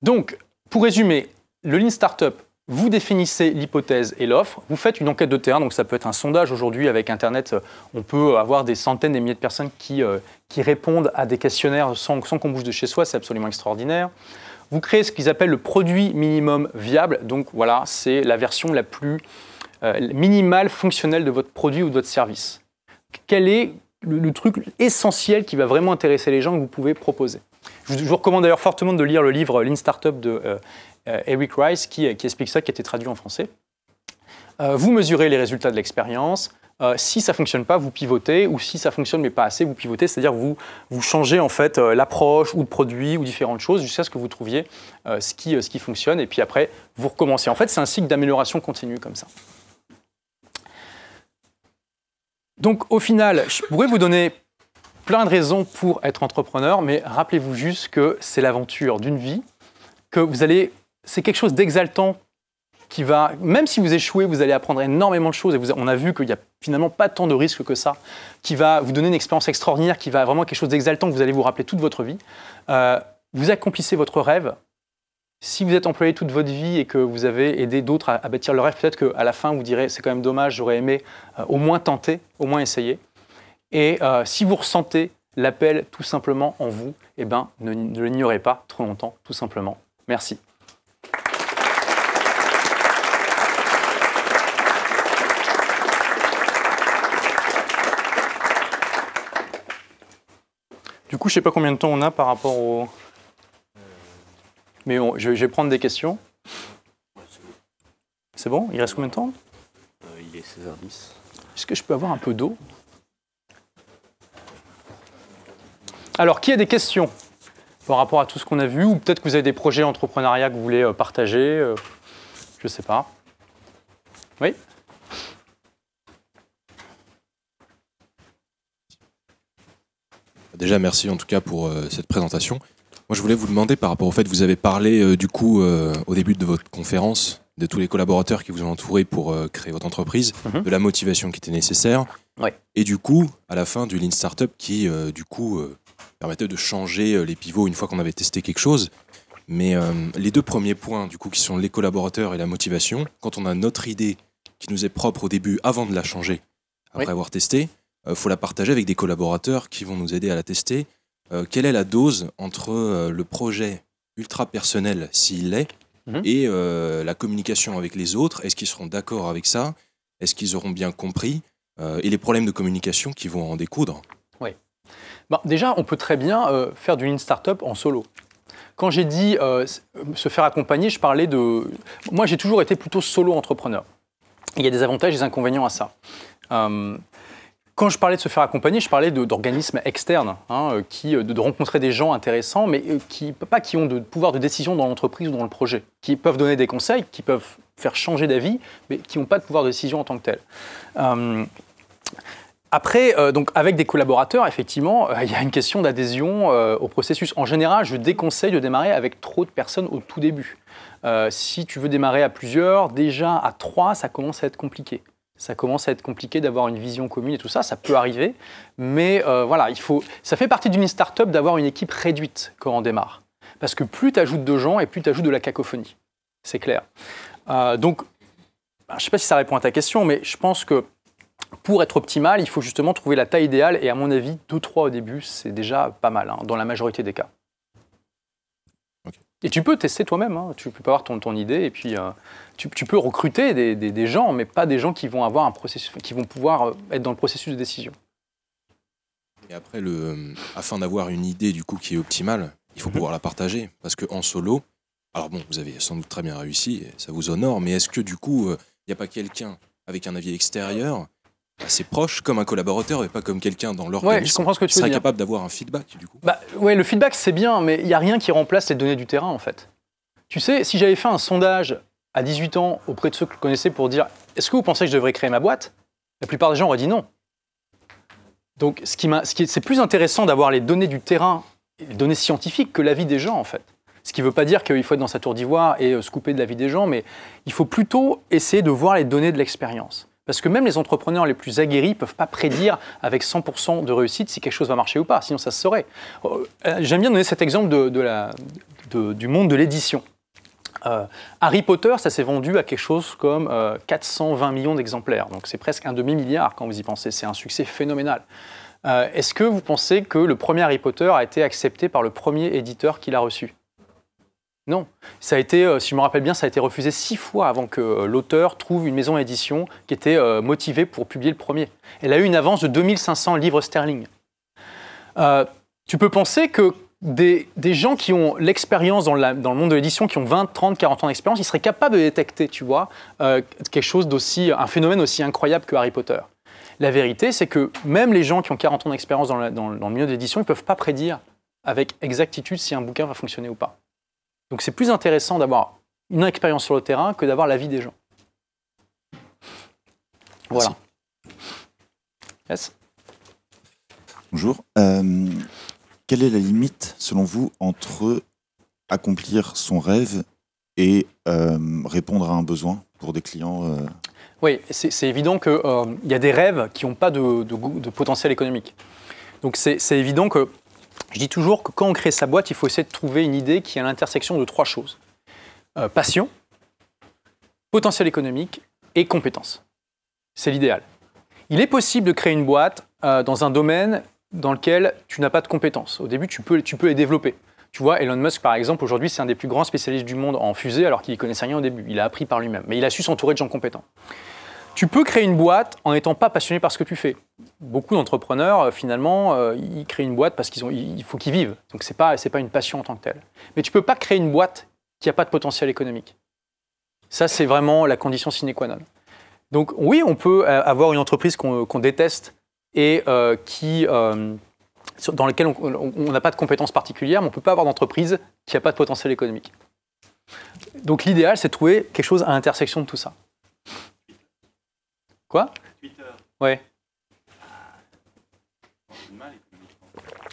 Donc, pour résumer, le Lean Startup, vous définissez l'hypothèse et l'offre, vous faites une enquête de terrain, donc ça peut être un sondage. Aujourd'hui, avec Internet, on peut avoir des centaines et milliers de personnes qui répondent à des questionnaires sans qu'on bouge de chez soi, c'est absolument extraordinaire. Vous créez ce qu'ils appellent le produit minimum viable, donc voilà, c'est la version la plus minimale, fonctionnelle de votre produit ou de votre service. Quel est le truc essentiel qui va vraiment intéresser les gens que vous pouvez proposer? Je vous recommande d'ailleurs fortement de lire le livre Lean Startup de Eric Rice qui explique ça, qui a été traduit en français. Vous mesurez les résultats de l'expérience. Si ça ne fonctionne pas, vous pivotez, ou si ça fonctionne mais pas assez, vous pivotez, c'est-à-dire vous changez en fait l'approche ou le produit ou différentes choses jusqu'à ce que vous trouviez ce qui fonctionne, et puis après, vous recommencez. En fait, c'est un cycle d'amélioration continue comme ça. Donc au final, je pourrais vous donner plein de raisons pour être entrepreneur, mais rappelez-vous juste que c'est l'aventure d'une vie, que c'est quelque chose d'exaltant qui va, même si vous échouez, vous allez apprendre énormément de choses, et on a vu qu'il n'y a finalement pas tant de risques que ça, qui va vous donner une expérience extraordinaire, qui va vraiment quelque chose d'exaltant que vous allez vous rappeler toute votre vie. Vous accomplissez votre rêve. Si vous êtes employé toute votre vie et que vous avez aidé d'autres à bâtir leur rêve, peut-être qu'à la fin, vous direz, c'est quand même dommage, j'aurais aimé au moins tenter, au moins essayer. Et si vous ressentez l'appel tout simplement en vous, eh ben, ne l'ignorez pas trop longtemps, tout simplement. Merci. Du coup, je ne sais pas combien de temps on a par rapport au... Mais je vais prendre des questions. C'est bon? Il reste combien de temps? Il est 16h10. Est-ce que je peux avoir un peu d'eau? Alors, qui a des questions par rapport à tout ce qu'on a vu? Ou peut-être que vous avez des projets entrepreneuriat que vous voulez partager? Je ne sais pas. Oui? Déjà, merci en tout cas pour cette présentation. Moi, je voulais vous demander par rapport au fait que vous avez parlé du coup au début de votre conférence de tous les collaborateurs qui vous ont entouré pour créer votre entreprise, de la motivation qui était nécessaire, et du coup, à la fin du Lean Startup qui permettait de changer les pivots une fois qu'on avait testé quelque chose. Mais les deux premiers points, du coup, qui sont les collaborateurs et la motivation, quand on a notre idée qui nous est propre au début avant de la changer, après avoir testé, faut la partager avec des collaborateurs qui vont nous aider à la tester. Quelle est la dose entre le projet ultra personnel, s'il l'est, et la communication avec les autres? Est-ce qu'ils seront d'accord avec ça? Est-ce qu'ils auront bien compris? Et les problèmes de communication qui vont en découdre? Oui. Bon, déjà, on peut très bien faire du Lean Startup en solo. Quand j'ai dit se faire accompagner, je parlais de... Moi, j'ai toujours été plutôt solo entrepreneur. Il y a des avantages et des inconvénients à ça. Quand je parlais de se faire accompagner, je parlais d'organismes externes, de rencontrer des gens intéressants, mais qui ont de pouvoir de décision dans l'entreprise ou dans le projet, qui peuvent donner des conseils, qui peuvent faire changer d'avis, mais qui n'ont pas de pouvoir de décision en tant que tel. Après, donc avec des collaborateurs, effectivement, il y a une question d'adhésion au processus. En général, je déconseille de démarrer avec trop de personnes au tout début. Si tu veux démarrer à plusieurs, déjà à 3, ça commence à être compliqué. Ça commence à être compliqué d'avoir une vision commune et tout ça, ça peut arriver. Mais voilà, ça fait partie d'une start-up d'avoir une équipe réduite quand on démarre. Parce que plus tu ajoutes de gens et plus tu ajoutes de la cacophonie. C'est clair. Donc, je ne sais pas si ça répond à ta question, mais je pense que pour être optimal, il faut justement trouver la taille idéale. Et à mon avis, 2-3 au début, c'est déjà pas mal, hein, dans la majorité des cas. Okay. Et tu peux tester toi-même. Hein. Tu peux avoir ton idée et puis tu peux recruter des gens, mais pas des gens qui vont avoir un processus, qui vont pouvoir être dans le processus de décision. Et après, afin d'avoir une idée du coup qui est optimale, il faut pouvoir la partager. Parce qu'en solo, alors bon, vous avez sans doute très bien réussi, et ça vous honore, mais est-ce que du coup, il n'y a pas quelqu'un avec un avis extérieur, assez proche, comme un collaborateur et pas comme quelqu'un dans l'organisme, ouais, je comprends ce que tu veux dire, capable d'avoir un feedback du coup? Ouais, le feedback c'est bien, mais il n'y a rien qui remplace les données du terrain en fait. Tu sais, si j'avais fait un sondage à 18 ans auprès de ceux que je connaissais pour dire « Est-ce que vous pensez que je devrais créer ma boîte ?» La plupart des gens auraient dit non. Donc c'est plus intéressant d'avoir les données du terrain, les données scientifiques, que l'avis des gens en fait. Ce qui ne veut pas dire qu'il faut être dans sa tour d'ivoire et se couper de l'avis des gens, mais il faut plutôt essayer de voir les données de l'expérience. Parce que même les entrepreneurs les plus aguerris ne peuvent pas prédire avec 100% de réussite si quelque chose va marcher ou pas, sinon ça se saurait. J'aime bien donner cet exemple du monde de l'édition. Harry Potter, ça s'est vendu à quelque chose comme 420 millions d'exemplaires. Donc c'est presque un demi-milliard quand vous y pensez. C'est un succès phénoménal. Est-ce que vous pensez que le premier Harry Potter a été accepté par le premier éditeur qui l'a reçu ? Non. Ça a été, si je me rappelle bien, ça a été refusé 6 fois avant que l'auteur trouve une maison d'édition qui était motivée pour publier le premier. Elle a eu une avance de 2500 livres sterling. Tu peux penser que des gens qui ont l'expérience dans le monde de l'édition, qui ont 20, 30, 40 ans d'expérience, ils seraient capables de détecter, tu vois, quelque chose un phénomène aussi incroyable que Harry Potter. La vérité, c'est que même les gens qui ont 40 ans d'expérience dans le milieu de l'édition, ils ne peuvent pas prédire avec exactitude si un bouquin va fonctionner ou pas. Donc c'est plus intéressant d'avoir une expérience sur le terrain que d'avoir l'avis des gens. Voilà. Yes. Bonjour. Quelle est la limite, selon vous, entre accomplir son rêve et répondre à un besoin pour des clients Oui, c'est évident qu'il y a des rêves qui n'ont pas de potentiel économique. Donc c'est évident que je dis toujours que quand on crée sa boîte, il faut essayer de trouver une idée qui est à l'intersection de 3 choses. Passion, potentiel économique et compétences. C'est l'idéal. Il est possible de créer une boîte dans un domaine dans lequel tu n'as pas de compétences. Au début, tu peux les développer. Tu vois, Elon Musk, par exemple, aujourd'hui, c'est un des plus grands spécialistes du monde en fusée, alors qu'il ne connaissait rien au début. Il a appris par lui-même. Mais il a su s'entourer de gens compétents. Tu peux créer une boîte en n'étant pas passionné par ce que tu fais. Beaucoup d'entrepreneurs, finalement, ils créent une boîte parce qu'il faut qu'ils vivent. Donc, ce n'est pas une passion en tant que telle. Mais tu ne peux pas créer une boîte qui n'a pas de potentiel économique. Ça, c'est vraiment la condition sine qua non. Donc, oui, on peut avoir une entreprise qu'on déteste et dans laquelle on n'a pas de compétences particulières, mais on ne peut pas avoir d'entreprise qui n'a pas de potentiel économique. Donc, l'idéal, c'est de trouver quelque chose à l'intersection de tout ça. Quoi ? Twitter. Ouais.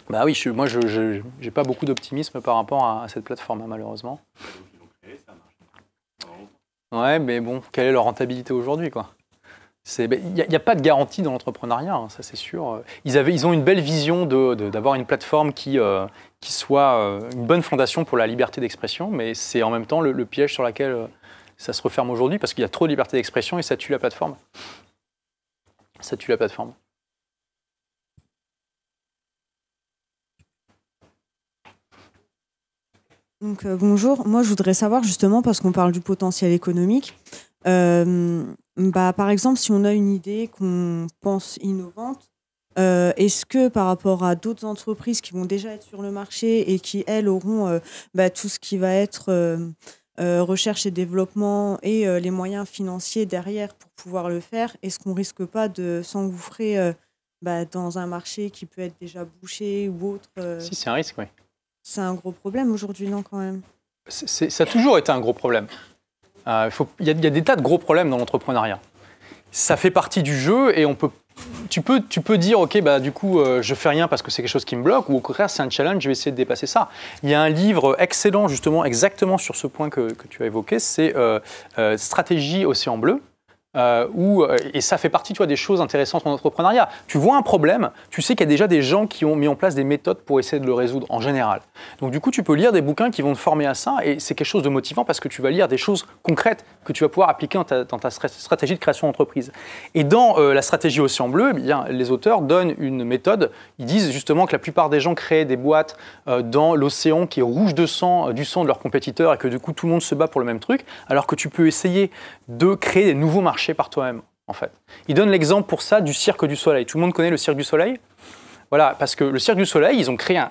Bah oui, moi je n'ai pas beaucoup d'optimisme par rapport à cette plateforme, hein, malheureusement. Ouais, mais bon, quelle est leur rentabilité aujourd'hui, quoi ? Il n'y a pas de garantie dans l'entrepreneuriat, hein, ça c'est sûr. Ils ont une belle vision d'avoir une plateforme qui soit une bonne fondation pour la liberté d'expression, mais c'est en même temps le piège sur lequel ça se referme aujourd'hui, parce qu'il y a trop de liberté d'expression et ça tue la plateforme. Ça tue la plateforme. Donc, bonjour, moi je voudrais savoir justement, parce qu'on parle du potentiel économique, par exemple, si on a une idée qu'on pense innovante, est-ce que par rapport à d'autres entreprises qui vont déjà être sur le marché et qui, elles, auront tout ce qui va être recherche et développement et les moyens financiers derrière pour pouvoir le faire, est-ce qu'on ne risque pas de s'engouffrer dans un marché qui peut être déjà bouché ou autre Si, c'est un risque, oui. C'est un gros problème aujourd'hui, non, quand même. Ça a toujours été un gros problème. Il y a des tas de gros problèmes dans l'entrepreneuriat. Ça fait partie du jeu et on peut tu peux dire, ok, bah, du coup, je fais rien parce que c'est quelque chose qui me bloque, ou au contraire, c'est un challenge, je vais essayer de dépasser ça. Il y a un livre excellent, justement, exactement sur ce point que tu as évoqué, c'est Stratégie Océan Bleu. Et ça fait partie, tu vois, des choses intéressantes en entrepreneuriat. Tu vois un problème, tu sais qu'il y a déjà des gens qui ont mis en place des méthodes pour essayer de le résoudre en général. Donc du coup, tu peux lire des bouquins qui vont te former à ça et c'est quelque chose de motivant parce que tu vas lire des choses concrètes que tu vas pouvoir appliquer dans ta stratégie de création d'entreprise. Et dans la stratégie Océan Bleu, eh bien, les auteurs donnent une méthode. Ils disent justement que la plupart des gens créent des boîtes dans l'océan qui est rouge de sang, du sang de leurs compétiteurs et que du coup, tout le monde se bat pour le même truc, alors que tu peux essayer de créer des nouveaux marchés par toi-même, en fait. Il donne l'exemple pour ça du Cirque du Soleil. Tout le monde connaît le Cirque du Soleil ? Voilà, parce que le Cirque du Soleil, ils ont créé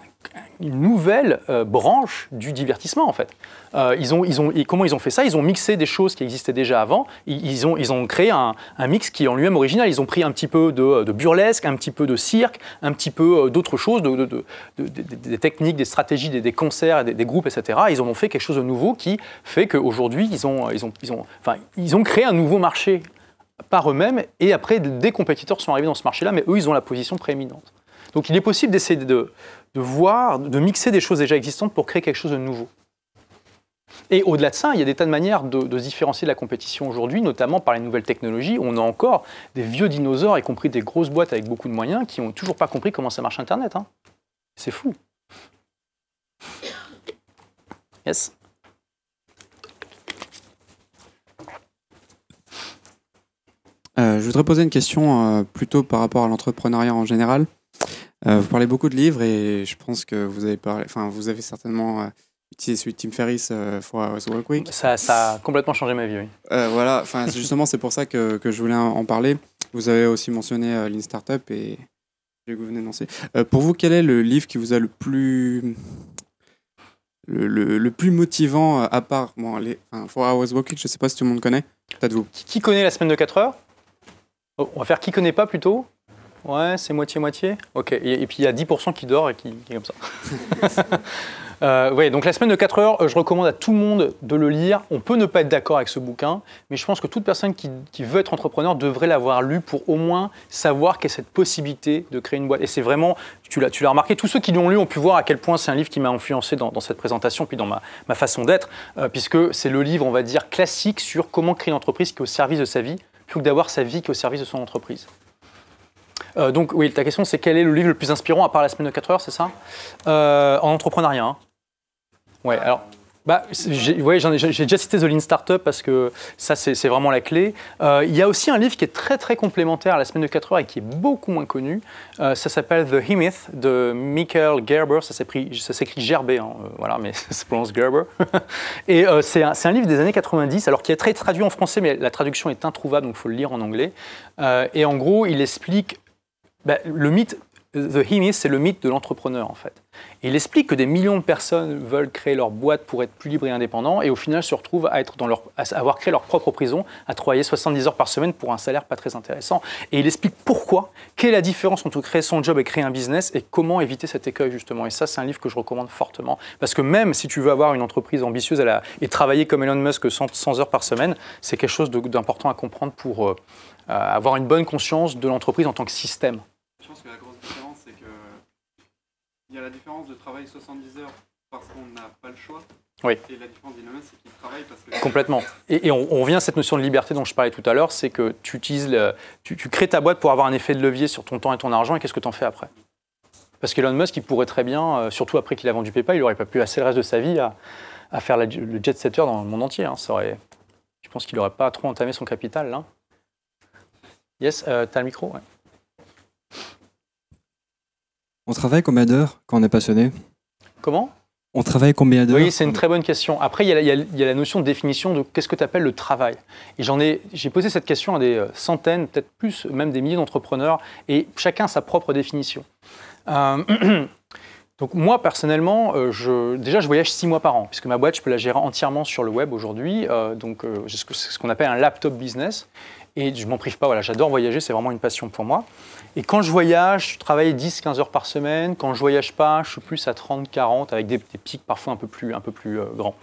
une nouvelle branche du divertissement, en fait. Comment ils ont fait ça ? Ils ont mixé des choses qui existaient déjà avant. Ils ont créé un mix qui est en lui-même original. Ils ont pris un petit peu de burlesque, un petit peu de cirque, un petit peu d'autres choses, des techniques, des stratégies, des concerts, des groupes, etc. Ils en ont fait quelque chose de nouveau qui fait qu'aujourd'hui, ils ont créé un nouveau marché par eux-mêmes. Et après, des compétiteurs sont arrivés dans ce marché-là, mais eux, ils ont la position prééminente. Donc il est possible d'essayer de mixer des choses déjà existantes pour créer quelque chose de nouveau. Et au-delà de ça, il y a des tas de manières de se différencier de la compétition aujourd'hui, notamment par les nouvelles technologies. On a encore des vieux dinosaures, y compris des grosses boîtes avec beaucoup de moyens, qui n'ont toujours pas compris comment ça marche Internet. Hein. C'est fou. Yes. Je voudrais poser une question plutôt par rapport à l'entrepreneuriat en général. Vous parlez beaucoup de livres et je pense que vous avez certainement utilisé celui de Tim Ferriss, 4 Hours Work Week. Ça a complètement changé ma vie, oui. Voilà, justement, c'est pour ça que je voulais en parler. Vous avez aussi mentionné Lean Startup et que vous venez d'annoncer. Pour vous, quel est le livre qui vous a le plus motivant, à part 4 Hours Work Week, je ne sais pas si tout le monde connaît. Peut-être vous. Qui connaît la semaine de 4 heures ? On va faire qui connaît pas plutôt ? Ouais, c'est moitié-moitié. Ok, et puis il y a 10% qui dort et qui est comme ça. Ouais, donc la semaine de 4 heures, je recommande à tout le monde de le lire. On peut ne pas être d'accord avec ce bouquin, mais je pense que toute personne qui veut être entrepreneur devrait l'avoir lu pour au moins savoir qu'il y a cette possibilité de créer une boîte. Et c'est vraiment, tu l'as remarqué, tous ceux qui l'ont lu ont pu voir à quel point c'est un livre qui m'a influencé dans cette présentation, puis dans ma façon d'être, puisque c'est le livre, on va dire, classique sur comment créer une entreprise qui est au service de sa vie, plutôt que d'avoir sa vie qui est au service de son entreprise. Donc oui, ta question c'est quel est le livre le plus inspirant à part la semaine de 4 heures, c'est ça ? En entrepreneuriat. Hein. Ouais, alors, j'ai déjà cité The Lean Startup parce que ça c'est vraiment la clé. Il y a aussi un livre qui est très très complémentaire à la semaine de 4 heures et qui est beaucoup moins connu. Ça s'appelle The E-Myth de Michael Gerber. Ça s'écrit Gerber, hein, voilà, mais ça se prononce Gerber. Et c'est un livre des années 90, alors qui est très traduit en français, mais la traduction est introuvable, donc il faut le lire en anglais. Et en gros, il explique le mythe. The E-Myth, c'est le mythe de l'entrepreneur, en fait. Et il explique que des millions de personnes veulent créer leur boîte pour être plus libres et indépendants et au final se retrouvent à avoir créé leur propre prison, à travailler 70 heures par semaine pour un salaire pas très intéressant. Et il explique pourquoi, quelle est la différence entre créer son job et créer un business et comment éviter cet écueil, justement. Et ça, c'est un livre que je recommande fortement. Parce que même si tu veux avoir une entreprise ambitieuse et travailler comme Elon Musk 100 heures par semaine, c'est quelque chose d'important à comprendre pour avoir une bonne conscience de l'entreprise en tant que système. Je pense que la grosse différence, c'est que il y a la différence de travailler 70 heures parce qu'on n'a pas le choix. Oui. Et la différence d'Elon Musk, c'est qu'il travaille parce que... Complètement. Et on revient à cette notion de liberté dont je parlais tout à l'heure, c'est que tu crées ta boîte pour avoir un effet de levier sur ton temps et ton argent, et qu'est-ce que tu en fais après ? Parce qu'Elon Musk, il pourrait très bien, surtout après qu'il a vendu PayPal, il n'aurait pas pu passer le reste de sa vie à faire le jet-setter dans le monde entier. Hein. Je pense qu'il n'aurait pas trop entamé son capital, là. Yes, t'as le micro ? Ouais. On travaille combien d'heures quand on est passionné ? Comment ? On travaille combien d'heures ? Oui, c'est une très bonne question. Après, il y a la notion de définition de qu'est-ce que tu appelles le travail. Et j'ai posé cette question à des centaines, peut-être plus, même des milliers d'entrepreneurs, et chacun a sa propre définition. Donc moi, personnellement, je voyage 6 mois par an, puisque ma boîte, je peux la gérer entièrement sur le web aujourd'hui. C'est ce qu'on appelle un laptop business. Et je ne m'en prive pas, voilà, j'adore voyager, c'est vraiment une passion pour moi. Et quand je voyage, je travaille 10-15 heures par semaine. Quand je ne voyage pas, je suis plus à 30-40, avec des pics parfois un peu plus grands.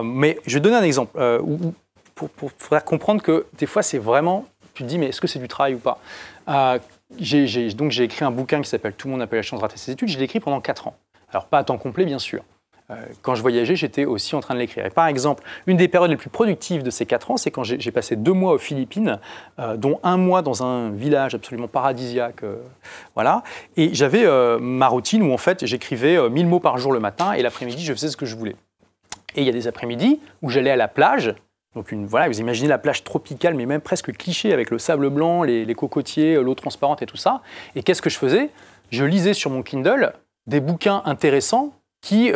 Mais je vais donner un exemple, pour faire comprendre que des fois, c'est vraiment, tu te dis, mais est-ce que c'est du travail ou pas ? donc j'ai écrit un bouquin qui s'appelle « Tout le monde n'a pas eu la chance de rater ses études ». Je l'ai écrit pendant 4 ans. Alors pas à temps complet, bien sûr. Quand je voyageais, j'étais aussi en train de l'écrire. Et par exemple, une des périodes les plus productives de ces 4 ans, c'est quand j'ai passé 2 mois aux Philippines, dont 1 mois dans un village absolument paradisiaque. Voilà. Et j'avais ma routine où en fait j'écrivais 1000 mots par jour le matin et l'après-midi, je faisais ce que je voulais. Et il y a des après-midi où j'allais à la plage. Donc voilà, vous imaginez la plage tropicale, mais même presque cliché, avec le sable blanc, les cocotiers, l'eau transparente et tout ça. Et qu'est-ce que je faisais? Je lisais sur mon Kindle des bouquins intéressants qui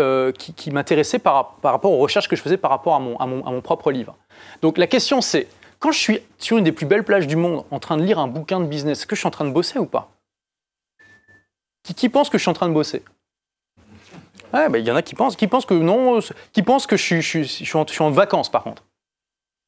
m'intéressaient par rapport aux recherches que je faisais par rapport à mon propre livre. Donc la question c'est, quand je suis sur une des plus belles plages du monde en train de lire un bouquin de business, est-ce que je suis en train de bosser ou pas? Qui pense que je suis en train de bosser? Ouais, bah, y en a qui pensent que non, qui pensent que je suis en vacances par contre.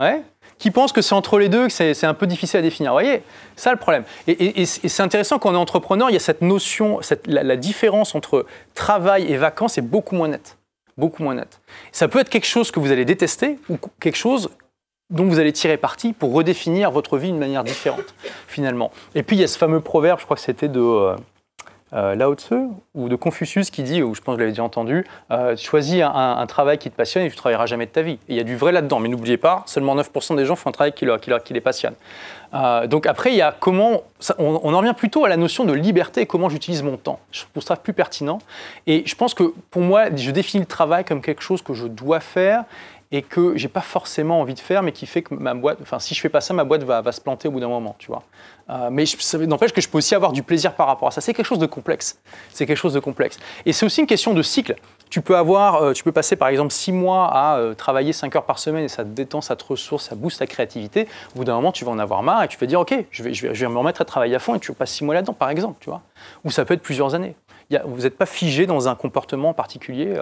Ouais. Qui pensent que c'est entre les deux, que c'est un peu difficile à définir. Vous voyez, c'est ça le problème. Et c'est intéressant quand on est entrepreneur, il y a cette notion, la différence entre travail et vacances est beaucoup moins nette. Beaucoup moins nette. Ça peut être quelque chose que vous allez détester ou quelque chose dont vous allez tirer parti pour redéfinir votre vie d'une manière différente, finalement. Et puis il y a ce fameux proverbe, je crois que c'était de Lao Tzu ou de Confucius qui dit, ou je pense que vous l'avez déjà entendu, choisis un travail qui te passionne et tu ne travailleras jamais de ta vie. Et il y a du vrai là-dedans, mais n'oubliez pas, seulement 9% des gens font un travail qui les passionne. Donc après, il y a comment, on en revient plutôt à la notion de liberté et comment j'utilise mon temps. Je trouve ça plus pertinent. Et je pense que pour moi, je définis le travail comme quelque chose que je dois faire et que j'ai pas forcément envie de faire, mais qui fait que ma boîte, enfin si je fais pas ça, ma boîte va se planter au bout d'un moment, tu vois. Mais ça n'empêche que je peux aussi avoir du plaisir par rapport à ça. C'est quelque chose de complexe. C'est quelque chose de complexe. Et c'est aussi une question de cycle. Tu peux passer par exemple 6 mois à travailler 5 heures par semaine et ça te détend, ça te ressource, ça booste ta créativité. Au bout d'un moment, tu vas en avoir marre et tu vas dire ok, je vais me remettre à travailler à fond et tu passes 6 mois là-dedans, par exemple, tu vois. Ou ça peut être plusieurs années. Vous n'êtes pas figé dans un comportement particulier.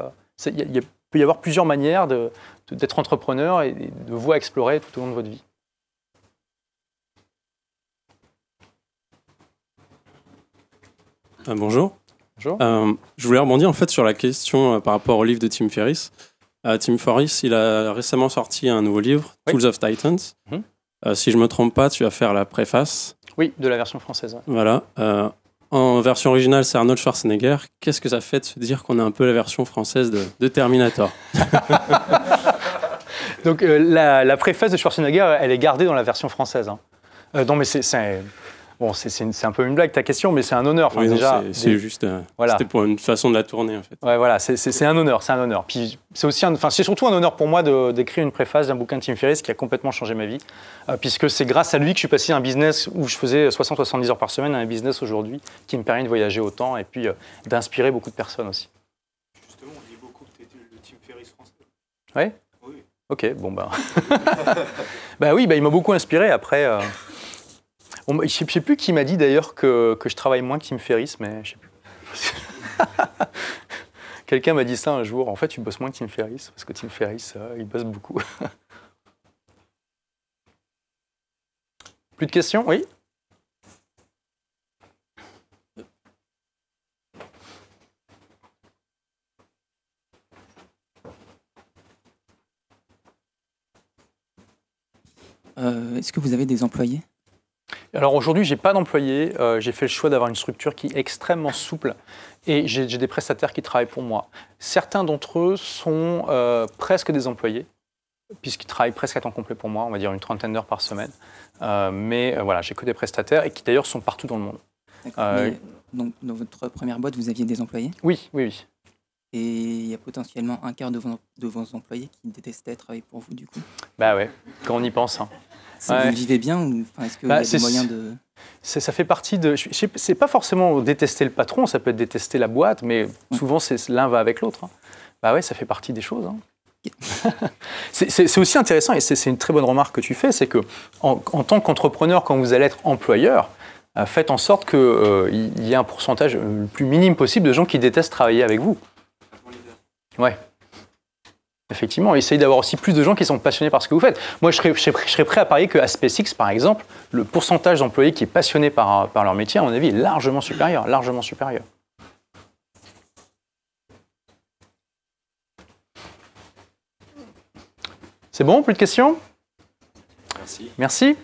Il peut y avoir plusieurs manières d'être entrepreneur et de voies à explorer tout au long de votre vie. Bonjour. Bonjour. Je voulais rebondir en fait sur la question par rapport au livre de Tim Ferriss. Tim Ferriss, il a récemment sorti un nouveau livre, oui. Tools of Titans. Si je ne me trompe pas, tu vas faire la préface. Oui, de la version française. Ouais. Voilà. En version originale, c'est Arnold Schwarzenegger. Qu'est-ce que ça fait de se dire qu'on a un peu la version française de Terminator? Donc la préface de Schwarzenegger, elle est gardée dans la version française. Hein. Non, mais c'est un peu une blague ta question, mais c'est un honneur. Enfin, oui, déjà, c'est juste. Voilà. C'était pour une façon de la tourner en fait. Ouais, voilà, c'est un honneur, c'est un honneur. Puis c'est surtout un honneur pour moi d'écrire une préface d'un bouquin de Tim Ferriss qui a complètement changé ma vie, puisque c'est grâce à lui que je suis passé d'un business où je faisais 60-70 heures par semaine à un business aujourd'hui qui me permet de voyager autant et puis d'inspirer beaucoup de personnes aussi. Justement, on dit beaucoup que tu étais le Tim Ferriss français. Ouais. Oui. Ok, bon ben. Bah oui, il m'a beaucoup inspiré après. Je ne sais plus qui m'a dit d'ailleurs que je travaille moins que Tim Ferriss, mais je ne sais plus. Quelqu'un m'a dit ça un jour. En fait, tu bosses moins que Tim Ferriss, parce que Tim Ferriss, il bosse beaucoup. Plus de questions? Oui. Est-ce que vous avez des employés? Alors aujourd'hui, je n'ai pas d'employés. J'ai fait le choix d'avoir une structure qui est extrêmement souple et j'ai des prestataires qui travaillent pour moi. Certains d'entre eux sont presque des employés, puisqu'ils travaillent presque à temps complet pour moi, on va dire une 30aine d'heures par semaine. Mais voilà, j'ai que des prestataires et qui d'ailleurs sont partout dans le monde. Donc dans votre première boîte, vous aviez des employés? Oui, oui, oui. Et il y a potentiellement un quart de vos employés qui détestaient travailler pour vous, du coup? Bah ouais, quand on y pense. Hein. Vous vivez bien ou est-ce qu'il y a des moyens de... Ça fait partie de... C'est pas forcément détester le patron, ça peut être détester la boîte, mais souvent l'un va avec l'autre. Hein. Bah ouais, ça fait partie des choses. Hein. C'est aussi intéressant, et c'est une très bonne remarque que tu fais, c'est que en tant qu'entrepreneur, quand vous allez être employeur, faites en sorte qu'il y ait un pourcentage le plus minime possible de gens qui détestent travailler avec vous. Ouais. Effectivement, essayez d'avoir aussi plus de gens qui sont passionnés par ce que vous faites. Moi, je serais prêt à parier qu'à SpaceX, par exemple, le pourcentage d'employés qui est passionné par leur métier, à mon avis, est largement supérieur. Largement supérieur. C'est bon, plus de questions? Merci. Merci.